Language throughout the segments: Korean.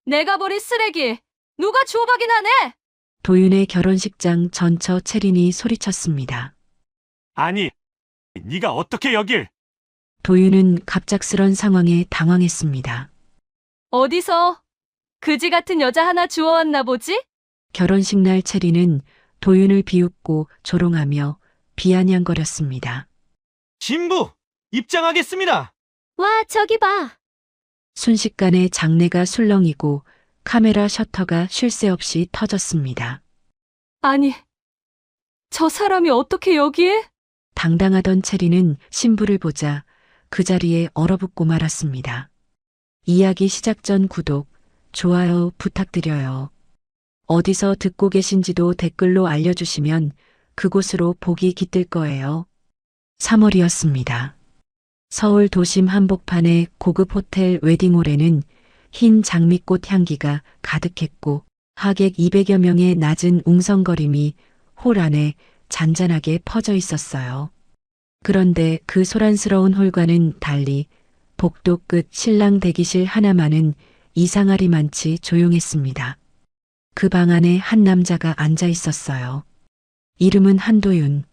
내가 버린 쓰레기 누가 주워가긴 하네. 도윤의 결혼식장 전처 채린이 소리쳤습니다. 아니, 네가 어떻게 여길? 도윤은 갑작스런 상황에 당황했습니다. 어디서 그지 같은 여자 하나 주워왔나 보지? 결혼식 날 채린은 도윤을 비웃고 조롱하며 비아냥거렸습니다. 신부, 입장하겠습니다. 와, 저기 봐. 순식간에 장내가 술렁이고 카메라 셔터가 쉴 새 없이 터졌습니다. 아니, 저 사람이 어떻게 여기에? 당당하던 체리는 신부를 보자 그 자리에 얼어붙고 말았습니다. 이야기 시작 전 구독, 좋아요 부탁드려요. 어디서 듣고 계신지도 댓글로 알려주시면 그곳으로 복이 깃들 거예요. 3월이었습니다. 서울 도심 한복판의 고급 호텔 웨딩홀에는 흰 장미꽃 향기가 가득했고 하객 200여 명의 낮은 웅성거림이 홀 안에 잔잔하게 퍼져 있었어요. 그런데 그 소란스러운 홀과는 달리 복도 끝 신랑 대기실 하나만은 이상하리만치 조용했습니다. 그 방 안에 한 남자가 앉아 있었어요. 이름은 한도윤,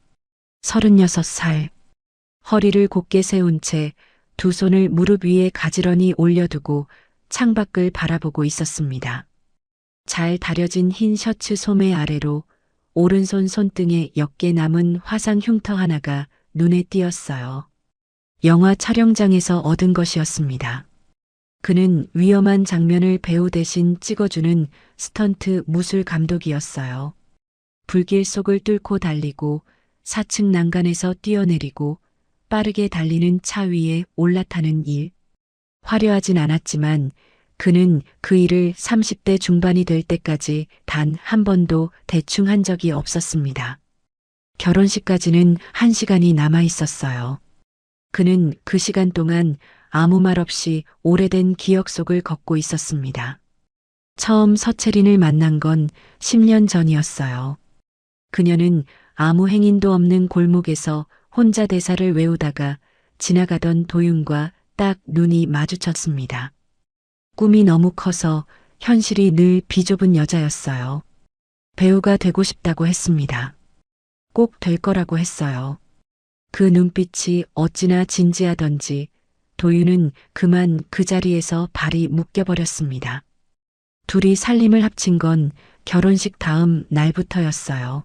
36살. 허리를 곧게 세운 채 두 손을 무릎 위에 가지런히 올려두고 창밖을 바라보고 있었습니다. 잘 다려진 흰 셔츠 소매 아래로 오른손 손등에 옅게 남은 화상 흉터 하나가 눈에 띄었어요. 영화 촬영장에서 얻은 것이었습니다. 그는 위험한 장면을 배우 대신 찍어주는 스턴트 무술 감독이었어요. 불길 속을 뚫고 달리고 4층 난간에서 뛰어내리고 빠르게 달리는 차 위에 올라타는 일. 화려하진 않았지만 그는 그 일을 30대 중반이 될 때까지 단 한 번도 대충 한 적이 없었습니다. 결혼식까지는 1시간이 남아 있었어요. 그는 그 시간 동안 아무 말 없이 오래된 기억 속을 걷고 있었습니다. 처음 서채린을 만난 건 10년 전이었어요. 그녀는 아무 행인도 없는 골목에서 혼자 대사를 외우다가 지나가던 도윤과 딱 눈이 마주쳤습니다. 꿈이 너무 커서 현실이 늘 비좁은 여자였어요. 배우가 되고 싶다고 했습니다. 꼭 될 거라고 했어요. 그 눈빛이 어찌나 진지하던지 도윤은 그만 그 자리에서 발이 묶여버렸습니다. 둘이 살림을 합친 건 결혼식 다음 날부터였어요.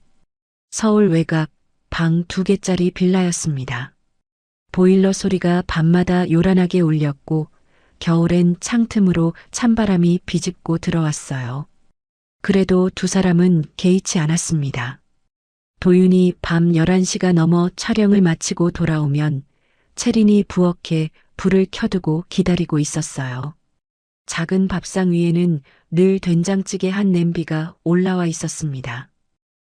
서울 외곽 방 2개짜리 빌라였습니다. 보일러 소리가 밤마다 요란하게 울렸고 겨울엔 창틈으로 찬바람이 비집고 들어왔어요. 그래도 두 사람은 개의치 않았습니다. 도윤이 밤 11시가 넘어 촬영을 마치고 돌아오면 채린이 부엌에 불을 켜두고 기다리고 있었어요. 작은 밥상 위에는 늘 된장찌개 한 냄비가 올라와 있었습니다.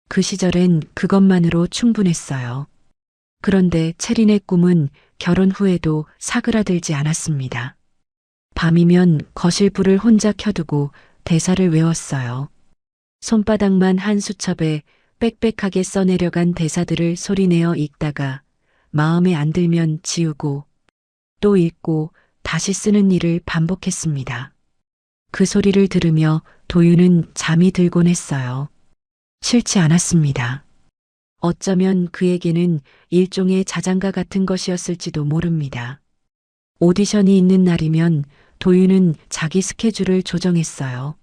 그 시절엔 그것만으로 충분했어요. 그런데 채린의 꿈은 결혼 후에도 사그라들지 않았습니다. 밤이면 거실 불을 혼자 켜두고 대사를 외웠어요. 손바닥만 한 수첩에 빽빽하게 써내려간 대사들을 소리내어 읽다가 마음에 안 들면 지우고 또 읽고 다시 쓰는 일을 반복했습니다. 그 소리를 들으며 도윤은 잠이 들곤 했어요. 싫지 않았습니다. 어쩌면 그에게는 일종의 자장가 같은 것이었을지도 모릅니다. 오디션이 있는 날이면 도윤은 자기 스케줄을 조정했어요.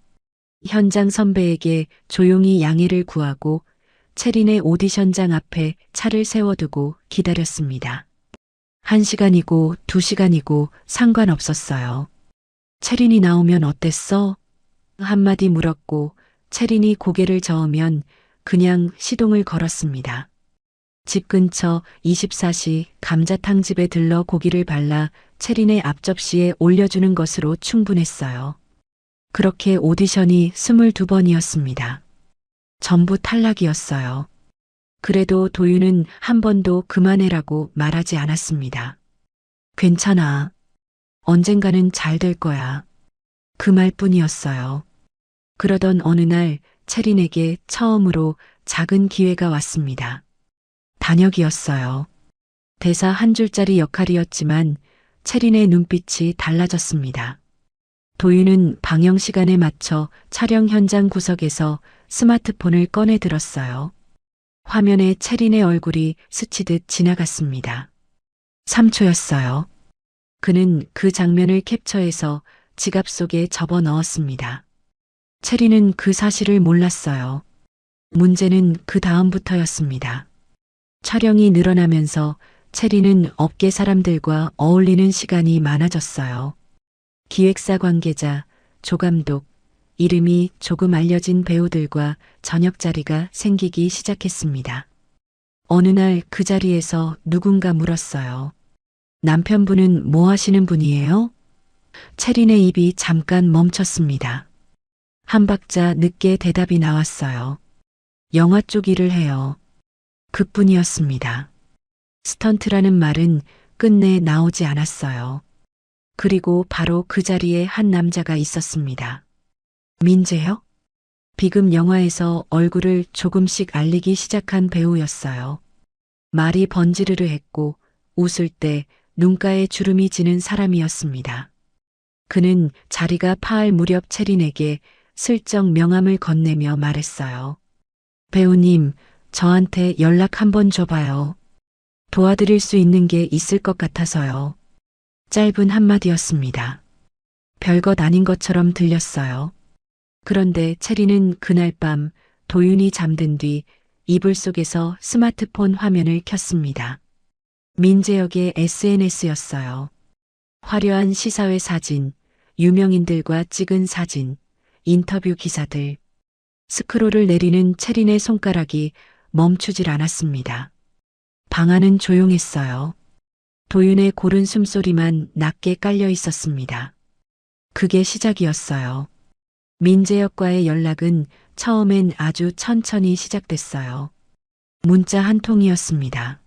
현장 선배에게 조용히 양해를 구하고 채린의 오디션장 앞에 차를 세워두고 기다렸습니다. 1시간이고 2시간이고 상관없었어요. 채린이 나오면 어땠어? 한마디 물었고 채린이 고개를 저으면 그냥 시동을 걸었습니다. 집 근처 24시 감자탕집에 들러 고기를 발라 채린의 앞접시에 올려주는 것으로 충분했어요. 그렇게 오디션이 22번이었습니다. 전부 탈락이었어요. 그래도 도윤은 한 번도 그만해라고 말하지 않았습니다. 괜찮아. 언젠가는 잘 될 거야. 그 말뿐이었어요. 그러던 어느 날 채린에게 처음으로 작은 기회가 왔습니다. 단역이었어요. 대사 한 줄짜리 역할이었지만 채린의 눈빛이 달라졌습니다. 도윤은 방영 시간에 맞춰 촬영 현장 구석에서 스마트폰을 꺼내 들었어요. 화면에 채린의 얼굴이 스치듯 지나갔습니다. 3초였어요. 그는 그 장면을 캡처해서 지갑 속에 접어 넣었습니다. 채린은 그 사실을 몰랐어요. 문제는 그 다음부터였습니다. 촬영이 늘어나면서 채린은 업계 사람들과 어울리는 시간이 많아졌어요. 기획사 관계자, 조감독, 이름이 조금 알려진 배우들과 저녁 자리가 생기기 시작했습니다. 어느 날 그 자리에서 누군가 물었어요. 남편분은 뭐 하시는 분이에요? 채린의 입이 잠깐 멈췄습니다. 한 박자 늦게 대답이 나왔어요. 영화 쪽 일을 해요. 그뿐이었습니다. 스턴트라는 말은 끝내 나오지 않았어요. 그리고 바로 그 자리에 한 남자가 있었습니다. 민재요? 비금 영화에서 얼굴을 조금씩 알리기 시작한 배우였어요. 말이 번지르르 했고 웃을 때 눈가에 주름이 지는 사람이었습니다. 그는 자리가 파할 무렵 채린에게 슬쩍 명함을 건네며 말했어요. 배우님, 저한테 연락 한번 줘봐요. 도와드릴 수 있는 게 있을 것 같아서요. 짧은 한마디였습니다. 별것 아닌 것처럼 들렸어요. 그런데 채린은 그날 밤 도윤이 잠든 뒤 이불 속에서 스마트폰 화면을 켰습니다. 민재역의 SNS였어요. 화려한 시사회 사진, 유명인들과 찍은 사진, 인터뷰 기사들. 스크롤을 내리는 채린의 손가락이 멈추질 않았습니다. 방 안은 조용했어요. 도윤의 고른 숨소리만 낮게 깔려 있었습니다. 그게 시작이었어요. 민재역과의 연락은 처음엔 아주 천천히 시작됐어요. 문자 한 통이었습니다.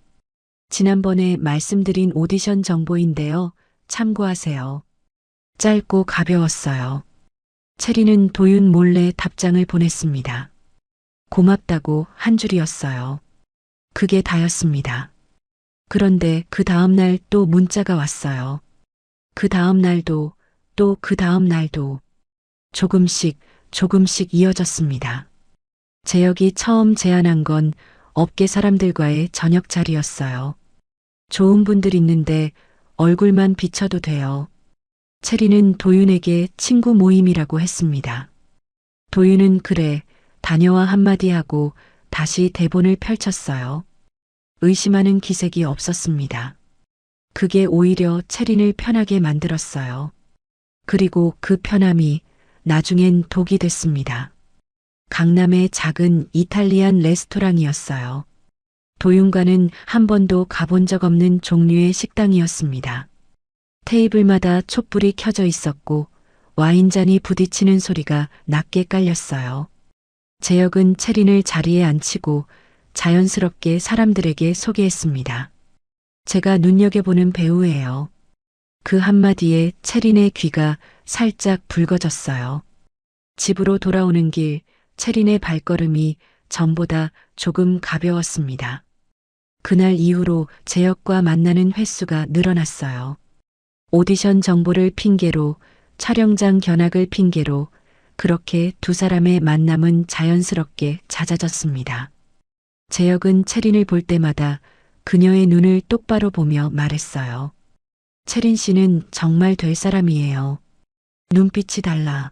지난번에 말씀드린 오디션 정보인데요. 참고하세요. 짧고 가벼웠어요. 채린은 도윤 몰래 답장을 보냈습니다. 고맙다고 한 줄이었어요. 그게 다였습니다. 그런데 그 다음 날 또 문자가 왔어요. 그 다음 날도 또 그 다음 날도 조금씩 이어졌습니다. 재혁이 처음 제안한 건 업계 사람들과의 저녁 자리였어요. 좋은 분들 있는데 얼굴만 비춰도 돼요. 채린은 도윤에게 친구 모임이라고 했습니다. 도윤은 그래, 다녀와 한마디 하고 다시 대본을 펼쳤어요. 의심하는 기색이 없었습니다. 그게 오히려 채린을 편하게 만들었어요. 그리고 그 편함이 나중엔 독이 됐습니다. 강남의 작은 이탈리안 레스토랑이었어요. 도윤과는 한 번도 가본 적 없는 종류의 식당이었습니다. 테이블마다 촛불이 켜져 있었고 와인잔이 부딪히는 소리가 낮게 깔렸어요. 재혁은 채린을 자리에 앉히고 자연스럽게 사람들에게 소개했습니다. 제가 눈여겨보는 배우예요. 그 한마디에 채린의 귀가 살짝 붉어졌어요. 집으로 돌아오는 길 채린의 발걸음이 전보다 조금 가벼웠습니다. 그날 이후로 재혁과 만나는 횟수가 늘어났어요. 오디션 정보를 핑계로, 촬영장 견학을 핑계로 그렇게 두 사람의 만남은 자연스럽게 잦아졌습니다. 재혁은 채린을 볼 때마다 그녀의 눈을 똑바로 보며 말했어요. 채린 씨는 정말 될 사람이에요. 눈빛이 달라.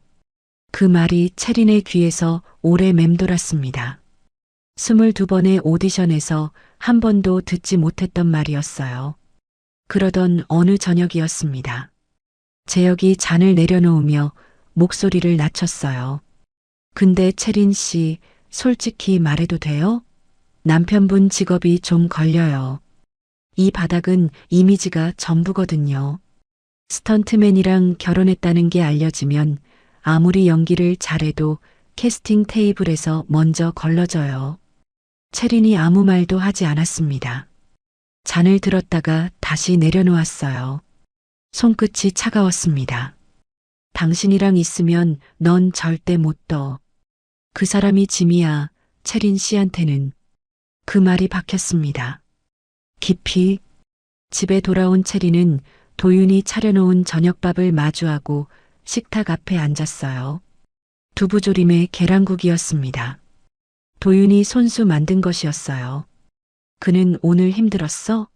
그 말이 채린의 귀에서 오래 맴돌았습니다. 22번의 오디션에서 한 번도 듣지 못했던 말이었어요. 그러던 어느 저녁이었습니다. 재혁이 잔을 내려놓으며 목소리를 낮췄어요. 근데 채린 씨, 솔직히 말해도 돼요? 남편분 직업이 좀 걸려요. 이 바닥은 이미지가 전부거든요. 스턴트맨이랑 결혼했다는 게 알려지면 아무리 연기를 잘해도 캐스팅 테이블에서 먼저 걸러져요. 채린이 아무 말도 하지 않았습니다. 잔을 들었다가 다시 내려놓았어요. 손끝이 차가웠습니다. 당신이랑 있으면 넌 절대 못 떠. 그 사람이 짐이야, 채린 씨한테는. 그 말이 박혔습니다. 깊이. 집에 돌아온 채린은 도윤이 차려놓은 저녁밥을 마주하고 식탁 앞에 앉았어요. 두부조림에 계란국이었습니다. 도윤이 손수 만든 것이었어요. 그는 오늘 힘들었어?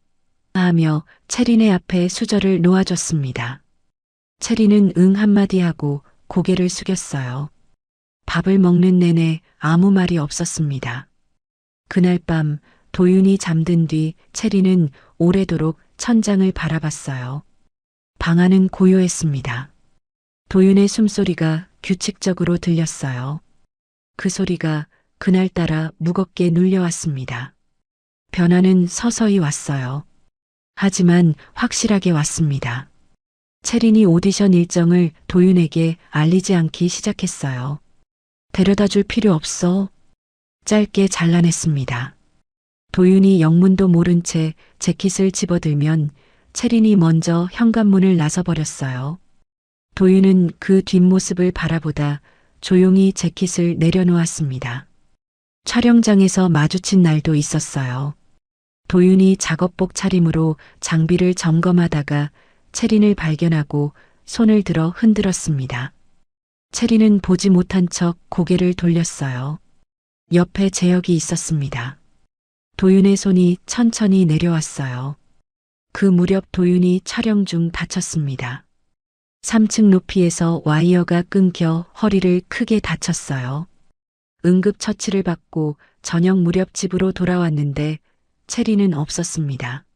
하며 채린의 앞에 수저를 놓아줬습니다. 채린은 응 한마디 하고 고개를 숙였어요. 밥을 먹는 내내 아무 말이 없었습니다. 그날 밤 도윤이 잠든 뒤 채린은 오래도록 천장을 바라봤어요. 방 안은 고요했습니다. 도윤의 숨소리가 규칙적으로 들렸어요. 그 소리가 그날따라 무겁게 눌려왔습니다. 변화는 서서히 왔어요. 하지만 확실하게 왔습니다. 채린이 오디션 일정을 도윤에게 알리지 않기 시작했어요. 데려다 줄 필요 없어. 짧게 잘라냈습니다. 도윤이 영문도 모른 채 재킷을 집어들면 채린이 먼저 현관문을 나서버렸어요. 도윤은 그 뒷모습을 바라보다 조용히 재킷을 내려놓았습니다. 촬영장에서 마주친 날도 있었어요. 도윤이 작업복 차림으로 장비를 점검하다가 채린을 발견하고 손을 들어 흔들었습니다. 채린은 보지 못한 척 고개를 돌렸어요. 옆에 재혁이 있었습니다. 도윤의 손이 천천히 내려왔어요. 그 무렵 도윤이 촬영 중 다쳤습니다. 3층 높이에서 와이어가 끊겨 허리를 크게 다쳤어요. 응급처치를 받고 저녁 무렵 집으로 돌아왔는데 채린은 없었습니다.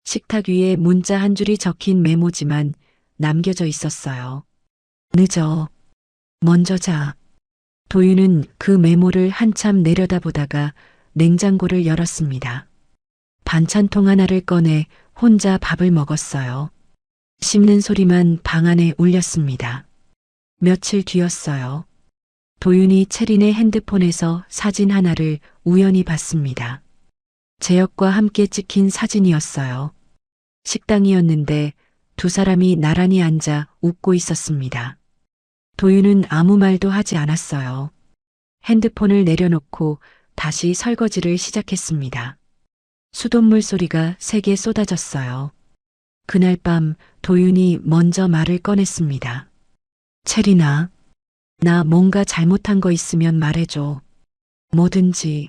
식탁 위에 문자 한 줄이 적힌 메모지만 남겨져 있었어요. 늦어. 먼저 자. 도윤은 그 메모를 한참 내려다보다가 냉장고를 열었습니다. 반찬통 하나를 꺼내 혼자 밥을 먹었어요. 씹는 소리만 방 안에 울렸습니다. 며칠 뒤였어요. 도윤이 채린의 핸드폰에서 사진 하나를 우연히 봤습니다. 재혁과 함께 찍힌 사진이었어요. 식당이었는데 두 사람이 나란히 앉아 웃고 있었습니다. 도윤은 아무 말도 하지 않았어요. 핸드폰을 내려놓고 다시 설거지를 시작했습니다. 수돗물 소리가 세게 쏟아졌어요. 그날 밤 도윤이 먼저 말을 꺼냈습니다. 채린아, 나 뭔가 잘못한 거 있으면 말해줘. 뭐든지.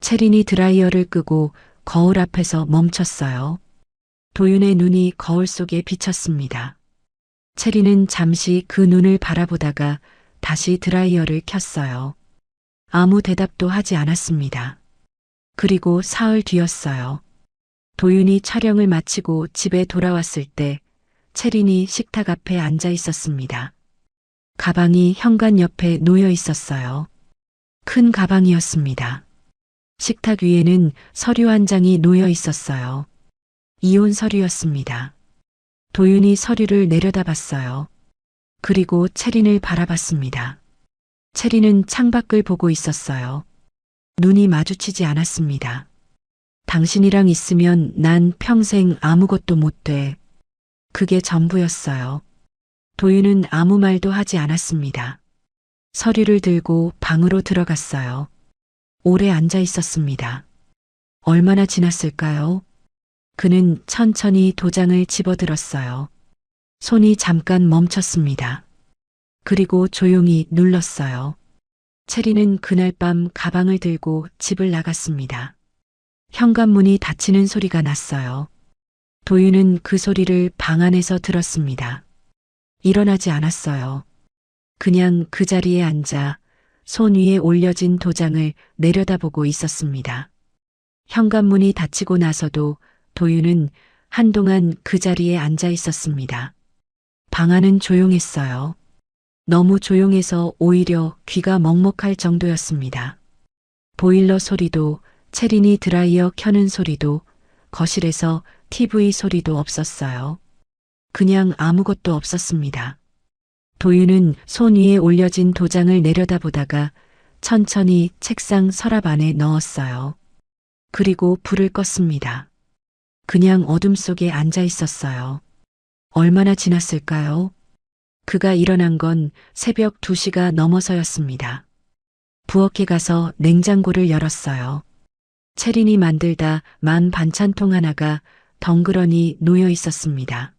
채린이 드라이어를 끄고 거울 앞에서 멈췄어요. 도윤의 눈이 거울 속에 비쳤습니다. 채린은 잠시 그 눈을 바라보다가 다시 드라이어를 켰어요. 아무 대답도 하지 않았습니다. 그리고 사흘 뒤였어요. 도윤이 촬영을 마치고 집에 돌아왔을 때 채린이 식탁 앞에 앉아 있었습니다. 가방이 현관 옆에 놓여 있었어요. 큰 가방이었습니다. 식탁 위에는 서류 한 장이 놓여 있었어요. 이혼 서류였습니다. 도윤이 서류를 내려다봤어요. 그리고 채린을 바라봤습니다. 채린은 창밖을 보고 있었어요. 눈이 마주치지 않았습니다. 당신이랑 있으면 난 평생 아무것도 못 돼. 그게 전부였어요. 도윤은 아무 말도 하지 않았습니다. 서류를 들고 방으로 들어갔어요. 오래 앉아 있었습니다. 얼마나 지났을까요? 그는 천천히 도장을 집어들었어요. 손이 잠깐 멈췄습니다. 그리고 조용히 눌렀어요. 채린은 그날 밤 가방을 들고 집을 나갔습니다. 현관문이 닫히는 소리가 났어요. 도윤은 그 소리를 방 안에서 들었습니다. 일어나지 않았어요. 그냥 그 자리에 앉아 손 위에 올려진 도장을 내려다보고 있었습니다. 현관문이 닫히고 나서도 도윤은 한동안 그 자리에 앉아 있었습니다. 방 안은 조용했어요. 너무 조용해서 오히려 귀가 먹먹할 정도였습니다. 보일러 소리도, 채린이 드라이어 켜는 소리도, 거실에서 TV 소리도 없었어요. 그냥 아무것도 없었습니다. 도윤은 손 위에 올려진 도장을 내려다보다가 천천히 책상 서랍 안에 넣었어요. 그리고 불을 껐습니다. 그냥 어둠 속에 앉아 있었어요. 얼마나 지났을까요? 그가 일어난 건 새벽 2시가 넘어서였습니다. 부엌에 가서 냉장고를 열었어요. 채린이 만들다 만 반찬통 하나가 덩그러니 놓여 있었습니다.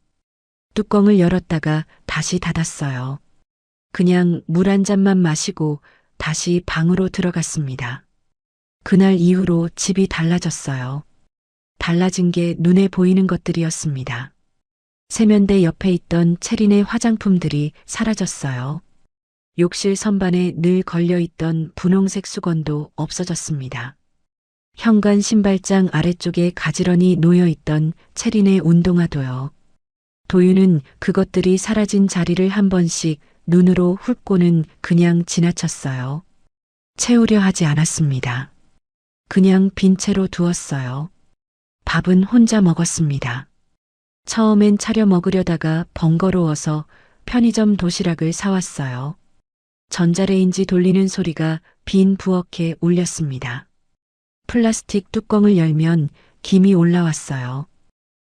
뚜껑을 열었다가 다시 닫았어요. 그냥 물 한 잔만 마시고 다시 방으로 들어갔습니다. 그날 이후로 집이 달라졌어요. 달라진 게 눈에 보이는 것들이었습니다. 세면대 옆에 있던 체린의 화장품들이 사라졌어요. 욕실 선반에 늘 걸려있던 분홍색 수건도 없어졌습니다. 현관 신발장 아래쪽에 가지런히 놓여있던 체린의 운동화도요. 도윤은 그것들이 사라진 자리를 한 번씩 눈으로 훑고는 그냥 지나쳤어요. 채우려 하지 않았습니다. 그냥 빈 채로 두었어요. 밥은 혼자 먹었습니다. 처음엔 차려 먹으려다가 번거로워서 편의점 도시락을 사왔어요. 전자레인지 돌리는 소리가 빈 부엌에 울렸습니다. 플라스틱 뚜껑을 열면 김이 올라왔어요.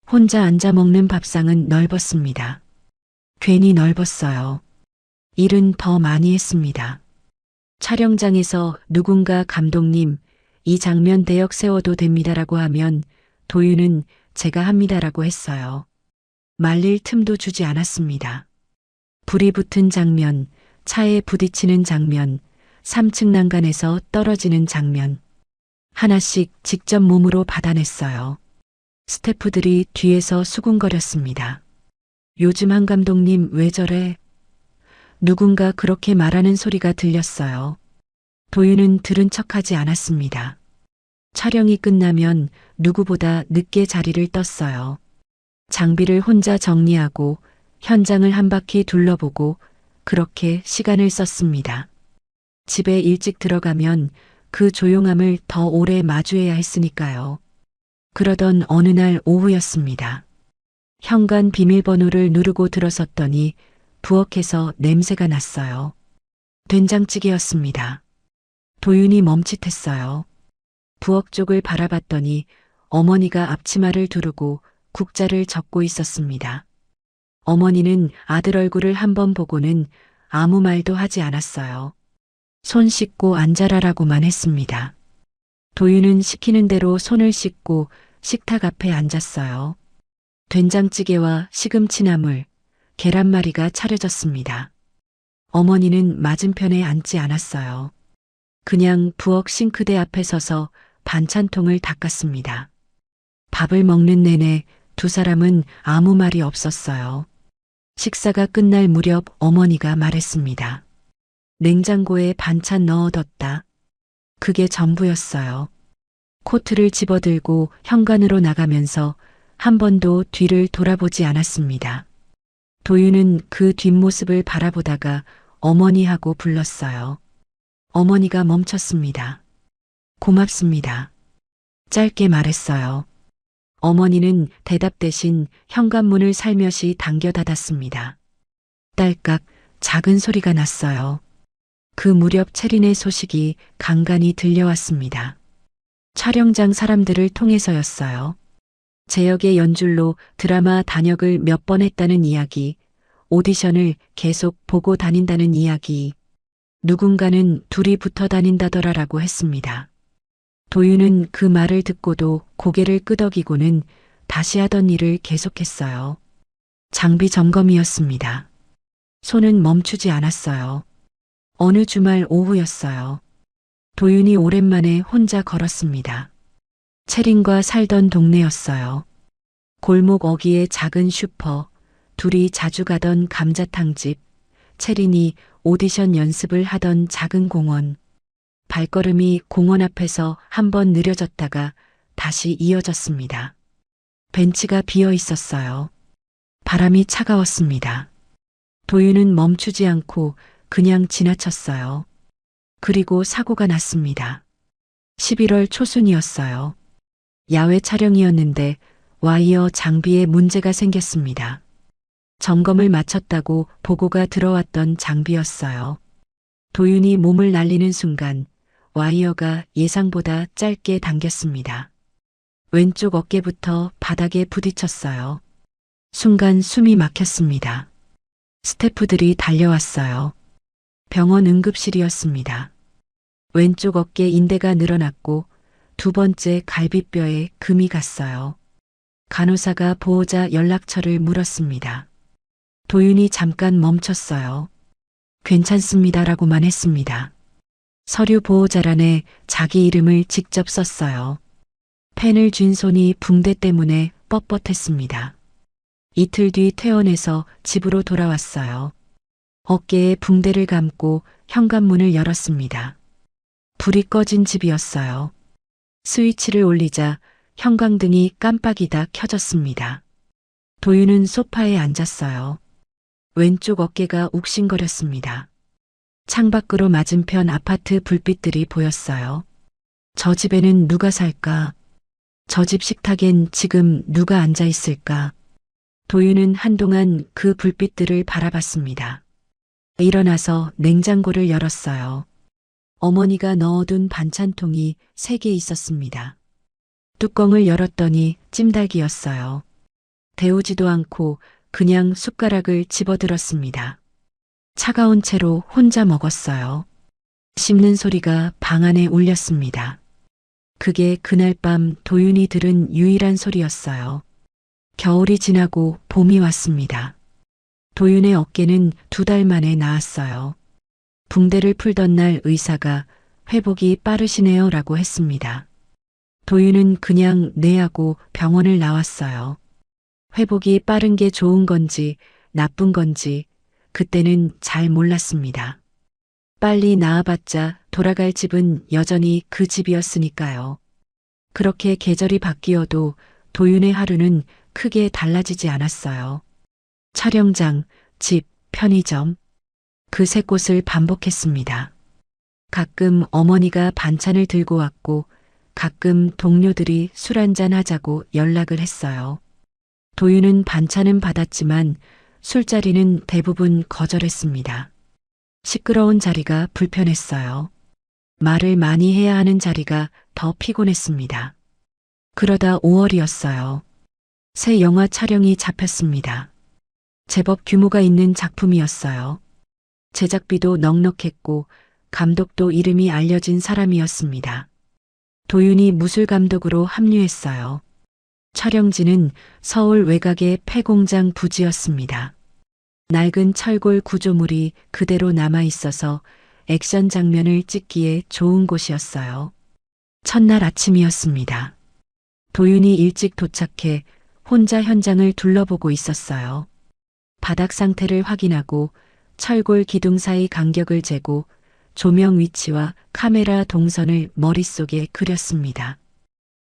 혼자 앉아 먹는 밥상은 넓었습니다. 괜히 넓었어요. 일은 더 많이 했습니다. 촬영장에서 누군가 감독님, 이 장면 대역 세워도 됩니다라고 하면 도윤은 제가 합니다라고 했어요. 말릴 틈도 주지 않았습니다. 불이 붙은 장면, 차에 부딪히는 장면, 3층 난간에서 떨어지는 장면. 하나씩 직접 몸으로 받아냈어요. 스태프들이 뒤에서 수군거렸습니다. 요즘 한 감독님 왜 저래? 누군가 그렇게 말하는 소리가 들렸어요. 도윤은 들은 척하지 않았습니다. 촬영이 끝나면 누구보다 늦게 자리를 떴어요. 장비를 혼자 정리하고 현장을 한 바퀴 둘러보고 그렇게 시간을 썼습니다. 집에 일찍 들어가면 그 조용함을 더 오래 마주해야 했으니까요. 그러던 어느 날 오후였습니다. 현관 비밀번호를 누르고 들어섰더니 부엌에서 냄새가 났어요. 된장찌개였습니다. 도윤이 멈칫했어요. 부엌 쪽을 바라봤더니 어머니가 앞치마를 두르고 국자를 적고 있었습니다. 어머니는 아들 얼굴을 한번 보고는 아무 말도 하지 않았어요. 손 씻고 앉아라라고만 했습니다. 도윤은 시키는 대로 손을 씻고 식탁 앞에 앉았어요. 된장찌개와 시금치나물, 계란말이가 차려졌습니다. 어머니는 맞은편에 앉지 않았어요. 그냥 부엌 싱크대 앞에 서서 반찬통을 닦았습니다. 밥을 먹는 내내 두 사람은 아무 말이 없었어요. 식사가 끝날 무렵 어머니가 말했습니다. 냉장고에 반찬 넣어뒀다. 그게 전부였어요. 코트를 집어들고 현관으로 나가면서 한 번도 뒤를 돌아보지 않았습니다. 도윤은 그 뒷모습을 바라보다가 어머니하고 불렀어요. 어머니가 멈췄습니다. 고맙습니다. 짧게 말했어요. 어머니는 대답 대신 현관문을 살며시 당겨 닫았습니다. 딸깍 작은 소리가 났어요. 그 무렵 체린의 소식이 간간히 들려왔습니다. 촬영장 사람들을 통해서였어요. 재혁의 연줄로 드라마 단역을 몇 번 했다는 이야기, 오디션을 계속 보고 다닌다는 이야기, 누군가는 둘이 붙어 다닌다더라라고 했습니다. 도윤은 그 말을 듣고도 고개를 끄덕이고는 다시 하던 일을 계속했어요. 장비 점검이었습니다. 손은 멈추지 않았어요. 어느 주말 오후였어요. 도윤이 오랜만에 혼자 걸었습니다. 체린과 살던 동네였어요. 골목 어귀의 작은 슈퍼, 둘이 자주 가던 감자탕집, 체린이 오디션 연습을 하던 작은 공원. 발걸음이 공원 앞에서 한번 느려졌다가 다시 이어졌습니다. 벤치가 비어 있었어요. 바람이 차가웠습니다. 도윤은 멈추지 않고 그냥 지나쳤어요. 그리고 사고가 났습니다. 11월 초순이었어요. 야외 촬영이었는데 와이어 장비에 문제가 생겼습니다. 점검을 마쳤다고 보고가 들어왔던 장비였어요. 도윤이 몸을 날리는 순간 와이어가 예상보다 짧게 당겼습니다. 왼쪽 어깨부터 바닥에 부딪혔어요. 순간 숨이 막혔습니다. 스태프들이 달려왔어요. 병원 응급실이었습니다. 왼쪽 어깨 인대가 늘어났고 두 번째 갈비뼈에 금이 갔어요. 간호사가 보호자 연락처를 물었습니다. 도윤이 잠깐 멈췄어요. 괜찮습니다라고만 했습니다. 서류 보호자란에 자기 이름을 직접 썼어요. 펜을 쥔 손이 붕대 때문에 뻣뻣했습니다. 이틀 뒤 퇴원해서 집으로 돌아왔어요. 어깨에 붕대를 감고 현관문을 열었습니다. 불이 꺼진 집이었어요. 스위치를 올리자 형광등이 깜빡이다 켜졌습니다. 도윤은 소파에 앉았어요. 왼쪽 어깨가 욱신거렸습니다. 창밖으로 맞은편 아파트 불빛들이 보였어요. 저 집에는 누가 살까? 저 집 식탁엔 지금 누가 앉아 있을까? 도윤은 한동안 그 불빛들을 바라봤습니다. 일어나서 냉장고를 열었어요. 어머니가 넣어둔 반찬통이 3개 있었습니다. 뚜껑을 열었더니 찜닭이었어요. 데우지도 않고 그냥 숟가락을 집어들었습니다. 차가운 채로 혼자 먹었어요. 씹는 소리가 방 안에 울렸습니다. 그게 그날 밤 도윤이 들은 유일한 소리였어요. 겨울이 지나고 봄이 왔습니다. 도윤의 어깨는 2달 만에 나았어요. 붕대를 풀던 날 의사가 회복이 빠르시네요 라고 했습니다. 도윤은 그냥 네 하고 병원을 나왔어요. 회복이 빠른 게 좋은 건지 나쁜 건지 그때는 잘 몰랐습니다. 빨리 나아봤자 돌아갈 집은 여전히 그 집이었으니까요. 그렇게 계절이 바뀌어도 도윤의 하루는 크게 달라지지 않았어요. 촬영장, 집, 편의점. 그 3곳을 반복했습니다. 가끔 어머니가 반찬을 들고 왔고 가끔 동료들이 술 한잔 하자고 연락을 했어요. 도윤은 반찬은 받았지만 술자리는 대부분 거절했습니다. 시끄러운 자리가 불편했어요. 말을 많이 해야 하는 자리가 더 피곤했습니다. 그러다 5월이었어요. 새 영화 촬영이 잡혔습니다. 제법 규모가 있는 작품이었어요. 제작비도 넉넉했고 감독도 이름이 알려진 사람이었습니다. 도윤이 무술감독으로 합류했어요. 촬영지는 서울 외곽의 폐공장 부지였습니다. 낡은 철골 구조물이 그대로 남아있어서 액션 장면을 찍기에 좋은 곳이었어요. 첫날 아침이었습니다. 도윤이 일찍 도착해 혼자 현장을 둘러보고 있었어요. 바닥 상태를 확인하고 철골 기둥 사이 간격을 재고 조명 위치와 카메라 동선을 머릿속에 그렸습니다.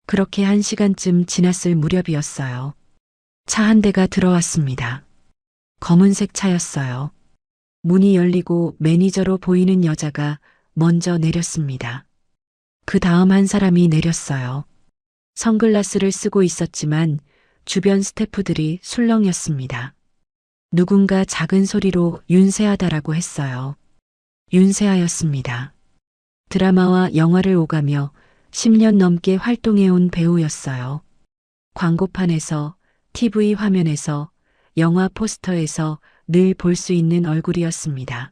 그렇게 1시간쯤 지났을 무렵이었어요. 차 한 대가 들어왔습니다. 검은색 차였어요. 문이 열리고 매니저로 보이는 여자가 먼저 내렸습니다. 그 다음 한 사람이 내렸어요. 선글라스를 쓰고 있었지만 주변 스태프들이 술렁였습니다. 누군가 작은 소리로 윤세하다라고 했어요. 윤세하였습니다. 드라마와 영화를 오가며 10년 넘게 활동해온 배우였어요. 광고판에서, TV 화면에서, 영화 포스터에서 늘 볼 수 있는 얼굴이었습니다.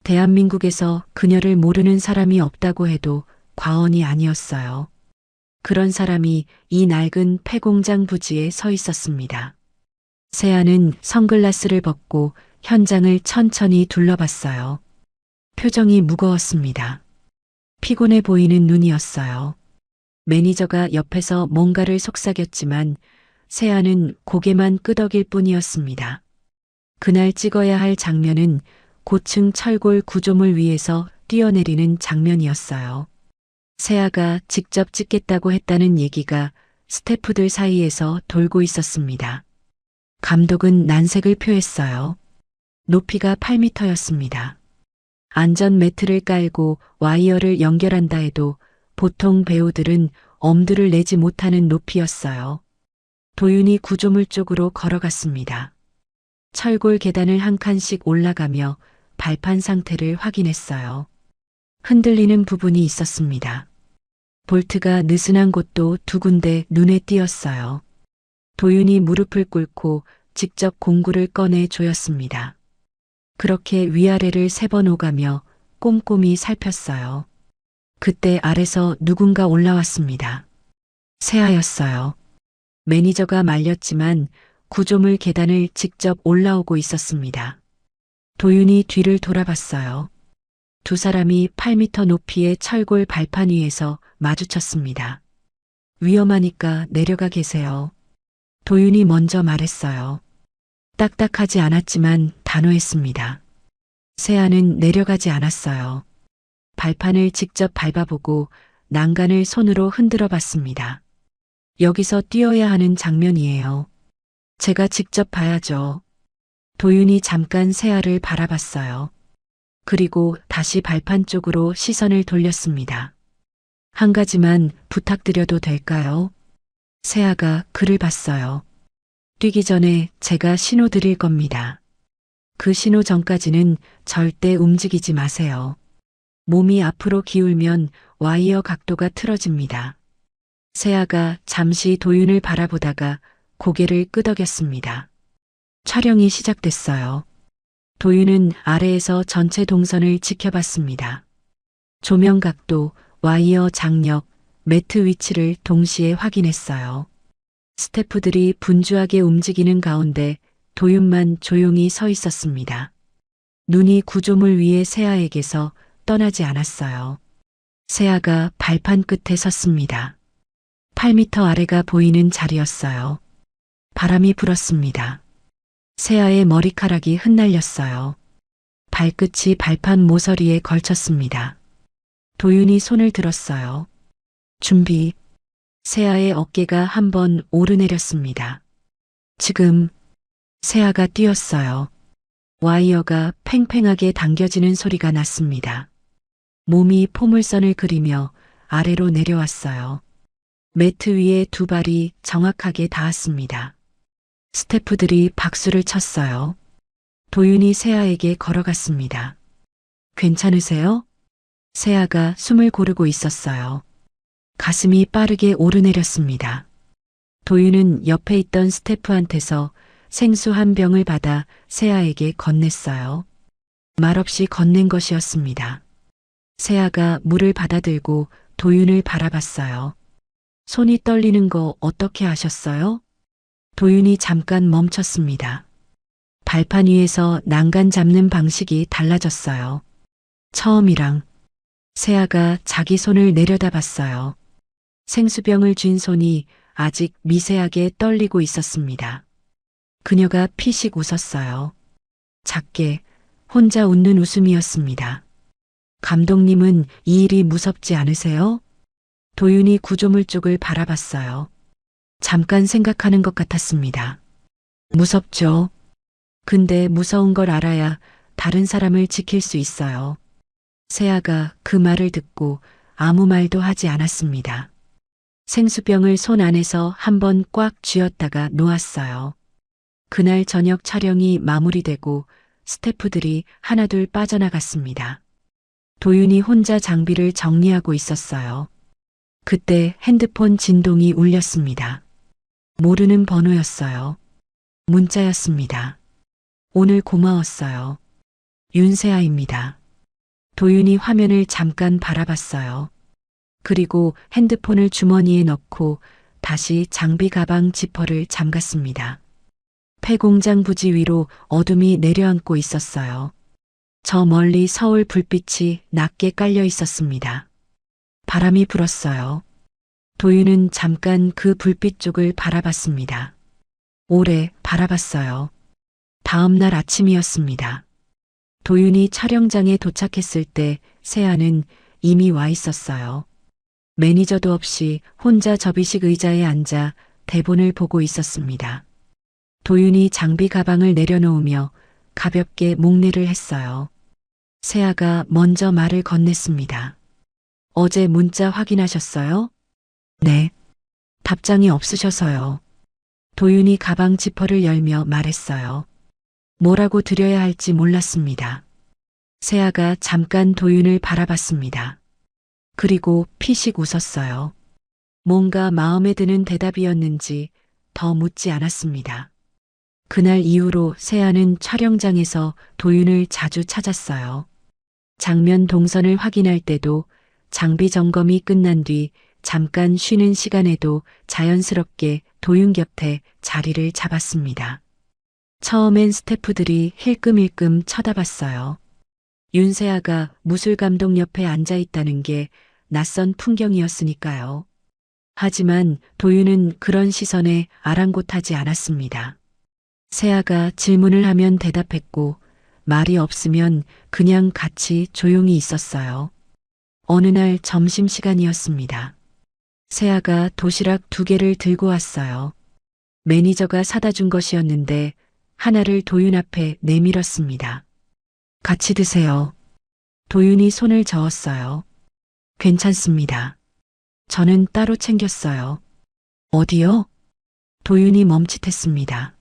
대한민국에서 그녀를 모르는 사람이 없다고 해도 과언이 아니었어요. 그런 사람이 이 낡은 폐공장 부지에 서 있었습니다. 세아는 선글라스를 벗고 현장을 천천히 둘러봤어요. 표정이 무거웠습니다. 피곤해 보이는 눈이었어요. 매니저가 옆에서 뭔가를 속삭였지만 세아는 고개만 끄덕일 뿐이었습니다. 그날 찍어야 할 장면은 고층 철골 구조물 위에서 뛰어내리는 장면이었어요. 세아가 직접 찍겠다고 했다는 얘기가 스태프들 사이에서 돌고 있었습니다. 감독은 난색을 표했어요. 높이가 8m였습니다. 안전 매트를 깔고 와이어를 연결한다 해도 보통 배우들은 엄두를 내지 못하는 높이였어요. 도윤이 구조물 쪽으로 걸어갔습니다. 철골 계단을 한 칸씩 올라가며 발판 상태를 확인했어요. 흔들리는 부분이 있었습니다. 볼트가 느슨한 곳도 2군데 눈에 띄었어요. 도윤이 무릎을 꿇고 직접 공구를 꺼내 조였습니다. 그렇게 위아래를 3번 오가며 꼼꼼히 살폈어요. 그때 아래서 누군가 올라왔습니다. 세아였어요. 매니저가 말렸지만 구조물 계단을 직접 올라오고 있었습니다. 도윤이 뒤를 돌아봤어요. 두 사람이 8m 높이의 철골 발판 위에서 마주쳤습니다. 위험하니까 내려가 계세요. 도윤이 먼저 말했어요. 딱딱하지 않았지만 단호했습니다. 세아는 내려가지 않았어요. 발판을 직접 밟아보고 난간을 손으로 흔들어 봤습니다. 여기서 뛰어야 하는 장면이에요. 제가 직접 봐야죠. 도윤이 잠깐 세아를 바라봤어요. 그리고 다시 발판 쪽으로 시선을 돌렸습니다. 한 가지만 부탁드려도 될까요? 세아가 그를 봤어요. 뛰기 전에 제가 신호 드릴 겁니다. 그 신호 전까지는 절대 움직이지 마세요. 몸이 앞으로 기울면 와이어 각도가 틀어집니다. 세아가 잠시 도윤을 바라보다가 고개를 끄덕였습니다. 촬영이 시작됐어요. 도윤은 아래에서 전체 동선을 지켜봤습니다. 조명 각도, 와이어 장력, 매트 위치를 동시에 확인했어요. 스태프들이 분주하게 움직이는 가운데 도윤만 조용히 서 있었습니다. 눈이 구조물 위의 세아에게서 떠나지 않았어요. 세아가 발판 끝에 섰습니다. 8m 아래가 보이는 자리였어요. 바람이 불었습니다. 세아의 머리카락이 흩날렸어요. 발끝이 발판 모서리에 걸쳤습니다. 도윤이 손을 들었어요. 준비. 세아의 어깨가 한번 오르내렸습니다. 지금 세아가 뛰었어요. 와이어가 팽팽하게 당겨지는 소리가 났습니다. 몸이 포물선을 그리며 아래로 내려왔어요. 매트 위에 두 발이 정확하게 닿았습니다. 스태프들이 박수를 쳤어요. 도윤이 세아에게 걸어갔습니다. 괜찮으세요? 세아가 숨을 고르고 있었어요. 가슴이 빠르게 오르내렸습니다. 도윤은 옆에 있던 스태프한테서 생수 한 병을 받아 세아에게 건넸어요. 말없이 건넨 것이었습니다. 세아가 물을 받아들고 도윤을 바라봤어요. 손이 떨리는 거 어떻게 하셨어요? 도윤이 잠깐 멈췄습니다. 발판 위에서 난간 잡는 방식이 달라졌어요. 처음이랑 세아가 자기 손을 내려다봤어요. 생수병을 쥔 손이 아직 미세하게 떨리고 있었습니다. 그녀가 피식 웃었어요. 작게 혼자 웃는 웃음이었습니다. 감독님은 이 일이 무섭지 않으세요? 도윤이 구조물 쪽을 바라봤어요. 잠깐 생각하는 것 같았습니다. 무섭죠. 근데 무서운 걸 알아야 다른 사람을 지킬 수 있어요. 세아가 그 말을 듣고 아무 말도 하지 않았습니다. 생수병을 손 안에서 한번 꽉 쥐었다가 놓았어요. 그날 저녁 촬영이 마무리되고 스태프들이 하나둘 빠져나갔습니다. 도윤이 혼자 장비를 정리하고 있었어요. 그때 핸드폰 진동이 울렸습니다. 모르는 번호였어요. 문자였습니다. 오늘 고마웠어요. 윤세아입니다. 도윤이 화면을 잠깐 바라봤어요. 그리고 핸드폰을 주머니에 넣고 다시 장비 가방 지퍼를 잠갔습니다. 폐공장 부지 위로 어둠이 내려앉고 있었어요. 저 멀리 서울 불빛이 낮게 깔려 있었습니다. 바람이 불었어요. 도윤은 잠깐 그 불빛 쪽을 바라봤습니다. 오래 바라봤어요. 다음 날 아침이었습니다. 도윤이 촬영장에 도착했을 때 세아는 이미 와 있었어요. 매니저도 없이 혼자 접이식 의자에 앉아 대본을 보고 있었습니다. 도윤이 장비 가방을 내려놓으며 가볍게 목례를 했어요. 세아가 먼저 말을 건넸습니다. 어제 문자 확인하셨어요? 네. 답장이 없으셔서요. 도윤이 가방 지퍼를 열며 말했어요. 뭐라고 드려야 할지 몰랐습니다. 세아가 잠깐 도윤을 바라봤습니다. 그리고 피식 웃었어요. 뭔가 마음에 드는 대답이었는지 더 묻지 않았습니다. 그날 이후로 세아는 촬영장에서 도윤을 자주 찾았어요. 장면 동선을 확인할 때도 장비 점검이 끝난 뒤 잠깐 쉬는 시간에도 자연스럽게 도윤 곁에 자리를 잡았습니다. 처음엔 스태프들이 힐끔힐끔 쳐다봤어요. 윤세아가 무술 감독 옆에 앉아 있다는 게 낯선 풍경이었으니까요. 하지만 도윤은 그런 시선에 아랑곳하지 않았습니다. 세아가 질문을 하면 대답했고 말이 없으면 그냥 같이 조용히 있었어요. 어느 날 점심시간이었습니다. 세아가 도시락 2개를 들고 왔어요. 매니저가 사다 준 것이었는데 하나를 도윤 앞에 내밀었습니다. 같이 드세요. 도윤이 손을 저었어요. 괜찮습니다. 저는 따로 챙겼어요. 어디요? 도윤이 멈칫했습니다.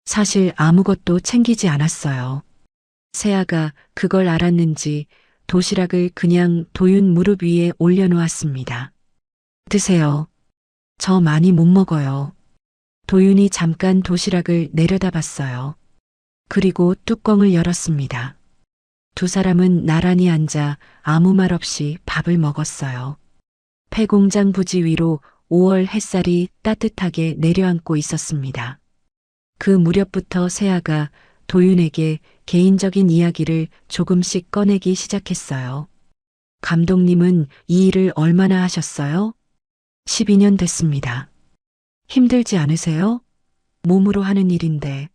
사실 아무것도 챙기지 않았어요. 세아가 그걸 알았는지 도시락을 그냥 도윤 무릎 위에 올려놓았습니다. 드세요. 저 많이 못 먹어요. 도윤이 잠깐 도시락을 내려다봤어요. 그리고 뚜껑을 열었습니다. 두 사람은 나란히 앉아 아무 말 없이 밥을 먹었어요. 폐공장 부지 위로 5월 햇살이 따뜻하게 내려앉고 있었습니다. 그 무렵부터 세아가 도윤에게 개인적인 이야기를 조금씩 꺼내기 시작했어요. 감독님은 이 일을 얼마나 하셨어요? 12년 됐습니다. 힘들지 않으세요? 몸으로 하는 일인데.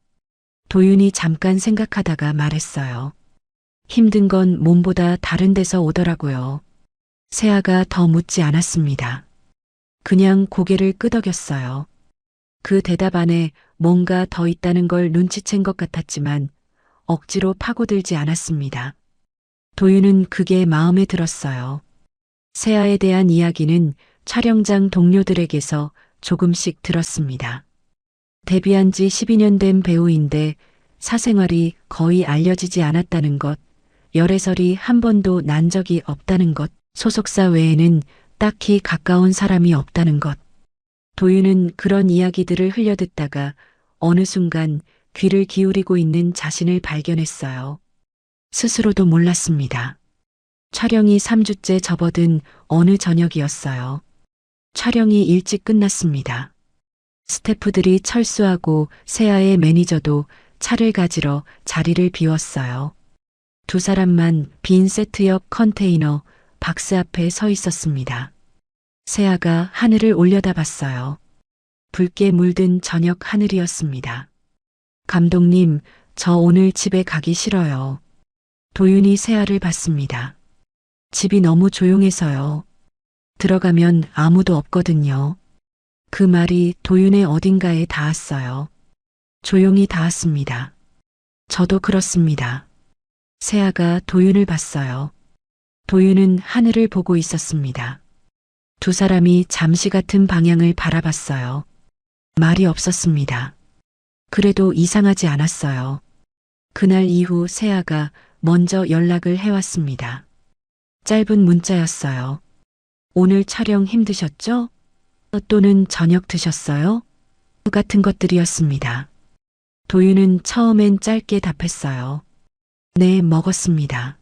도윤이 잠깐 생각하다가 말했어요. 힘든 건 몸보다 다른 데서 오더라고요. 세아가 더 묻지 않았습니다. 그냥 고개를 끄덕였어요. 그 대답 안에 뭔가 더 있다는 걸 눈치챈 것 같았지만 억지로 파고들지 않았습니다. 도윤은 그게 마음에 들었어요. 세아에 대한 이야기는 촬영장 동료들에게서 조금씩 들었습니다. 데뷔한 지 12년 된 배우인데 사생활이 거의 알려지지 않았다는 것, 열애설이 한 번도 난 적이 없다는 것, 소속사 외에는 딱히 가까운 사람이 없다는 것. 도윤은 그런 이야기들을 흘려듣다가 어느 순간 귀를 기울이고 있는 자신을 발견했어요. 스스로도 몰랐습니다. 촬영이 3주째 접어든 어느 저녁이었어요. 촬영이 일찍 끝났습니다. 스태프들이 철수하고 세아의 매니저도 차를 가지러 자리를 비웠어요. 두 사람만 빈 세트 옆 컨테이너 박스 앞에 서 있었습니다. 세아가 하늘을 올려다봤어요. 붉게 물든 저녁 하늘이었습니다. 감독님, 저 오늘 집에 가기 싫어요. 도윤이 세아를 봤습니다. 집이 너무 조용해서요. 들어가면 아무도 없거든요. 그 말이 도윤의 어딘가에 닿았어요. 조용히 닿았습니다. 저도 그렇습니다. 세아가 도윤을 봤어요. 도윤은 하늘을 보고 있었습니다. 두 사람이 잠시 같은 방향을 바라봤어요. 말이 없었습니다. 그래도 이상하지 않았어요. 그날 이후 세아가 먼저 연락을 해왔습니다. 짧은 문자였어요. 오늘 촬영 힘드셨죠? 또는 저녁 드셨어요? 같은 것들이었습니다. 도윤은 처음엔 짧게 답했어요. 네, 먹었습니다.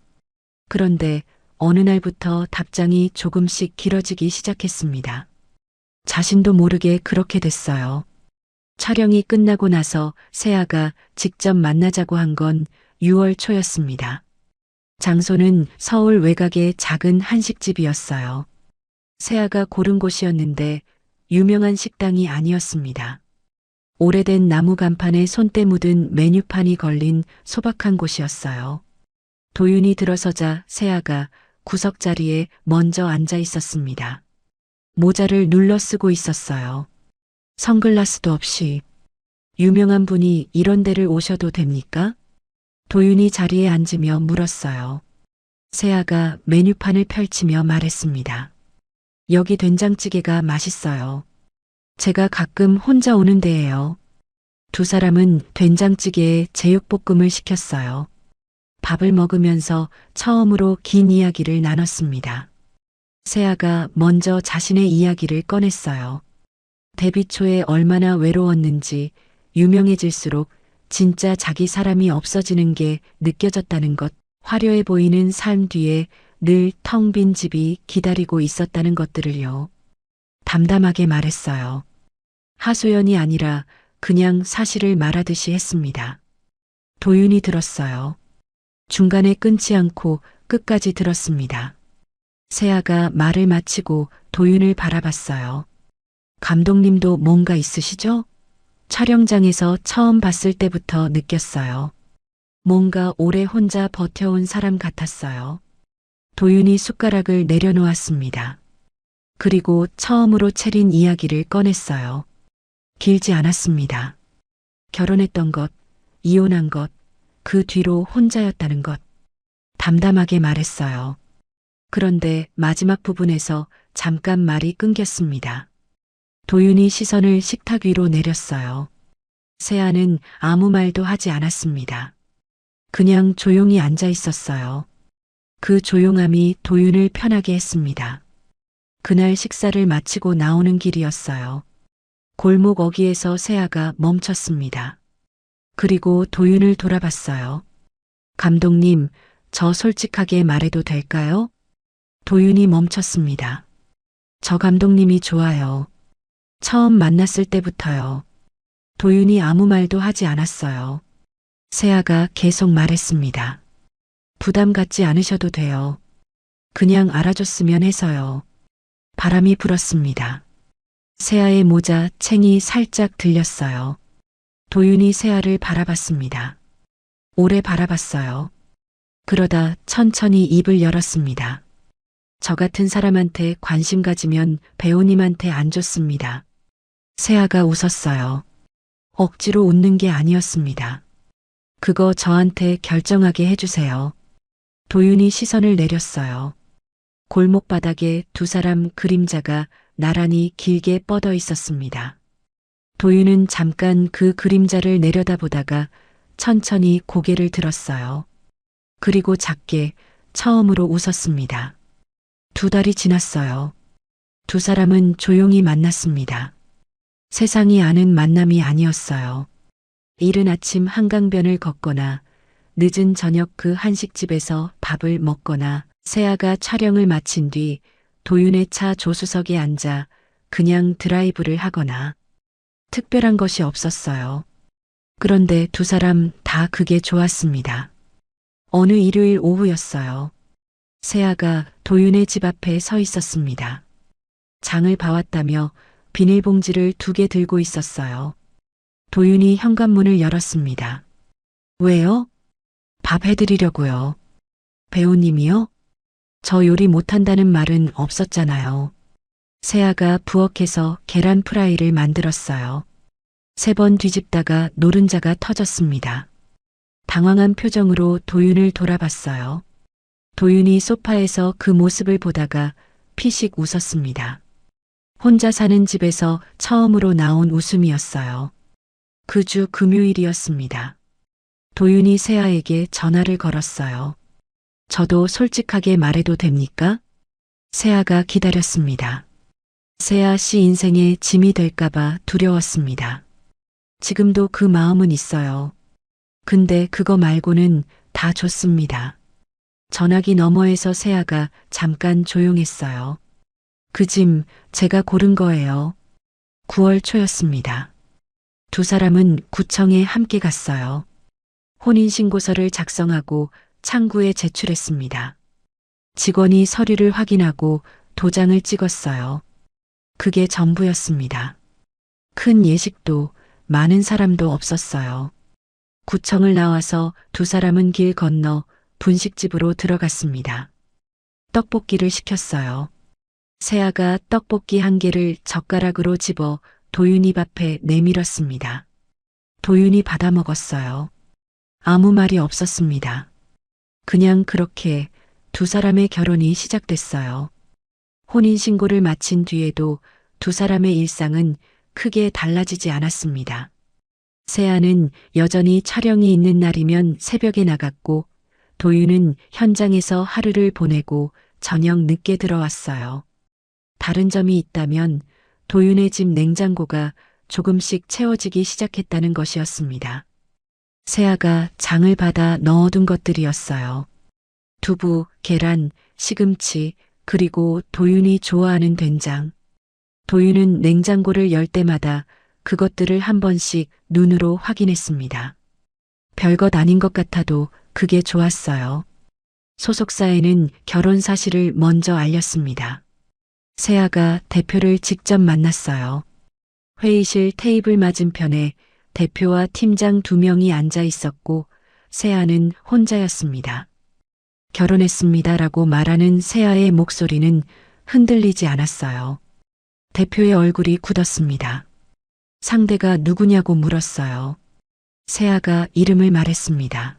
그런데 어느 날부터 답장이 조금씩 길어지기 시작했습니다. 자신도 모르게 그렇게 됐어요. 촬영이 끝나고 나서 세아가 직접 만나자고 한 건 6월 초였습니다. 장소는 서울 외곽의 작은 한식집이었어요. 세아가 고른 곳이었는데 유명한 식당이 아니었습니다. 오래된 나무 간판에 손때 묻은 메뉴판이 걸린 소박한 곳이었어요. 도윤이 들어서자 세아가 구석 자리에 먼저 앉아 있었습니다. 모자를 눌러 쓰고 있었어요. 선글라스도 없이. 유명한 분이 이런 데를 오셔도 됩니까? 도윤이 자리에 앉으며 물었어요. 세아가 메뉴판을 펼치며 말했습니다. 여기 된장찌개가 맛있어요. 제가 가끔 혼자 오는 데예요. 두 사람은 된장찌개에 제육볶음을 시켰어요. 밥을 먹으면서 처음으로 긴 이야기를 나눴습니다. 세아가 먼저 자신의 이야기를 꺼냈어요. 데뷔 초에 얼마나 외로웠는지 유명해질수록 진짜 자기 사람이 없어지는 게 느껴졌다는 것, 화려해 보이는 삶 뒤에 늘 텅 빈 집이 기다리고 있었다는 것들을요. 담담하게 말했어요. 하소연이 아니라 그냥 사실을 말하듯이 했습니다. 도윤이 들었어요. 중간에 끊지 않고 끝까지 들었습니다. 세아가 말을 마치고 도윤을 바라봤어요. 감독님도 뭔가 있으시죠? 촬영장에서 처음 봤을 때부터 느꼈어요. 뭔가 오래 혼자 버텨온 사람 같았어요. 도윤이 숟가락을 내려놓았습니다. 그리고 처음으로 차린 이야기를 꺼냈어요. 길지 않았습니다. 결혼했던 것, 이혼한 것, 그 뒤로 혼자였다는 것. 담담하게 말했어요. 그런데 마지막 부분에서 잠깐 말이 끊겼습니다. 도윤이 시선을 식탁 위로 내렸어요. 세아는 아무 말도 하지 않았습니다. 그냥 조용히 앉아 있었어요. 그 조용함이 도윤을 편하게 했습니다. 그날 식사를 마치고 나오는 길이었어요. 골목 어귀에서 세아가 멈췄습니다. 그리고 도윤을 돌아봤어요. 감독님, 저 솔직하게 말해도 될까요? 도윤이 멈췄습니다. 저 감독님이 좋아요. 처음 만났을 때부터요. 도윤이 아무 말도 하지 않았어요. 세아가 계속 말했습니다. 부담 갖지 않으셔도 돼요. 그냥 알아줬으면 해서요. 바람이 불었습니다. 세아의 모자 챙이 살짝 들렸어요. 도윤이 세아를 바라봤습니다. 오래 바라봤어요. 그러다 천천히 입을 열었습니다. 저 같은 사람한테 관심 가지면 배우님한테 안 좋습니다. 세아가 웃었어요. 억지로 웃는 게 아니었습니다. 그거 저한테 결정하게 해주세요. 도윤이 시선을 내렸어요. 골목바닥에 두 사람 그림자가 나란히 길게 뻗어 있었습니다. 도윤은 잠깐 그 그림자를 내려다보다가 천천히 고개를 들었어요. 그리고 작게 처음으로 웃었습니다. 2달이 지났어요. 두 사람은 조용히 만났습니다. 세상이 아는 만남이 아니었어요. 이른 아침 한강변을 걷거나 늦은 저녁 그 한식집에서 밥을 먹거나 세아가 촬영을 마친 뒤 도윤의 차 조수석에 앉아 그냥 드라이브를 하거나 특별한 것이 없었어요. 그런데 두 사람 다 그게 좋았습니다. 어느 일요일 오후였어요. 세아가 도윤의 집 앞에 서 있었습니다. 장을 봐왔다며 비닐봉지를 2개 들고 있었어요. 도윤이 현관문을 열었습니다. 왜요? 밥 해드리려고요. 배우님이요? 저 요리 못한다는 말은 없었잖아요. 세아가 부엌에서 계란 프라이를 만들었어요. 3번 뒤집다가 노른자가 터졌습니다. 당황한 표정으로 도윤을 돌아봤어요. 도윤이 소파에서 그 모습을 보다가 피식 웃었습니다. 혼자 사는 집에서 처음으로 나온 웃음이었어요. 그 주 금요일이었습니다. 도윤이 세아에게 전화를 걸었어요. 저도 솔직하게 말해도 됩니까? 세아가 기다렸습니다. 세아 씨 인생에 짐이 될까봐 두려웠습니다. 지금도 그 마음은 있어요. 근데 그거 말고는 다 좋습니다. 전화기 너머에서 세아가 잠깐 조용했어요. 그 짐 제가 고른 거예요. 9월 초였습니다. 두 사람은 구청에 함께 갔어요. 혼인신고서를 작성하고 창구에 제출했습니다. 직원이 서류를 확인하고 도장을 찍었어요. 그게 전부였습니다. 큰 예식도 많은 사람도 없었어요. 구청을 나와서 두 사람은 길 건너 분식집으로 들어갔습니다. 떡볶이를 시켰어요. 세아가 떡볶이 1개를 젓가락으로 집어 도윤이 앞에 내밀었습니다. 도윤이 받아 먹었어요. 아무 말이 없었습니다. 그냥 그렇게 두 사람의 결혼이 시작됐어요. 혼인신고를 마친 뒤에도 두 사람의 일상은 크게 달라지지 않았습니다. 세아는 여전히 촬영이 있는 날이면 새벽에 나갔고 도윤은 현장에서 하루를 보내고 저녁 늦게 들어왔어요. 다른 점이 있다면 도윤의 집 냉장고가 조금씩 채워지기 시작했다는 것이었습니다. 세아가 장을 받아 넣어둔 것들이었어요. 두부, 계란, 시금치, 그리고 도윤이 좋아하는 된장. 도윤은 냉장고를 열 때마다 그것들을 한 번씩 눈으로 확인했습니다. 별것 아닌 것 같아도 그게 좋았어요. 소속사에는 결혼 사실을 먼저 알렸습니다. 세아가 대표를 직접 만났어요. 회의실 테이블 맞은편에 대표와 팀장 2명이 앉아 있었고 세아는 혼자였습니다. 결혼했습니다라고 말하는 세아의 목소리는 흔들리지 않았어요. 대표의 얼굴이 굳었습니다. 상대가 누구냐고 물었어요. 세아가 이름을 말했습니다.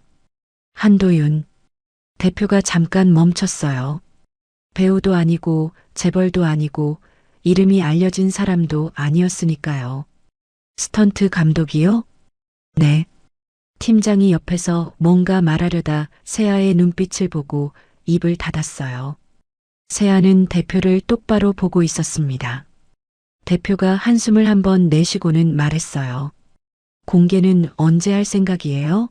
한도윤. 대표가 잠깐 멈췄어요. 배우도 아니고 재벌도 아니고 이름이 알려진 사람도 아니었으니까요. 스턴트 감독이요? 네. 팀장이 옆에서 뭔가 말하려다 세아의 눈빛을 보고 입을 닫았어요. 세아는 대표를 똑바로 보고 있었습니다. 대표가 한숨을 한번 내쉬고는 말했어요. 공개는 언제 할 생각이에요?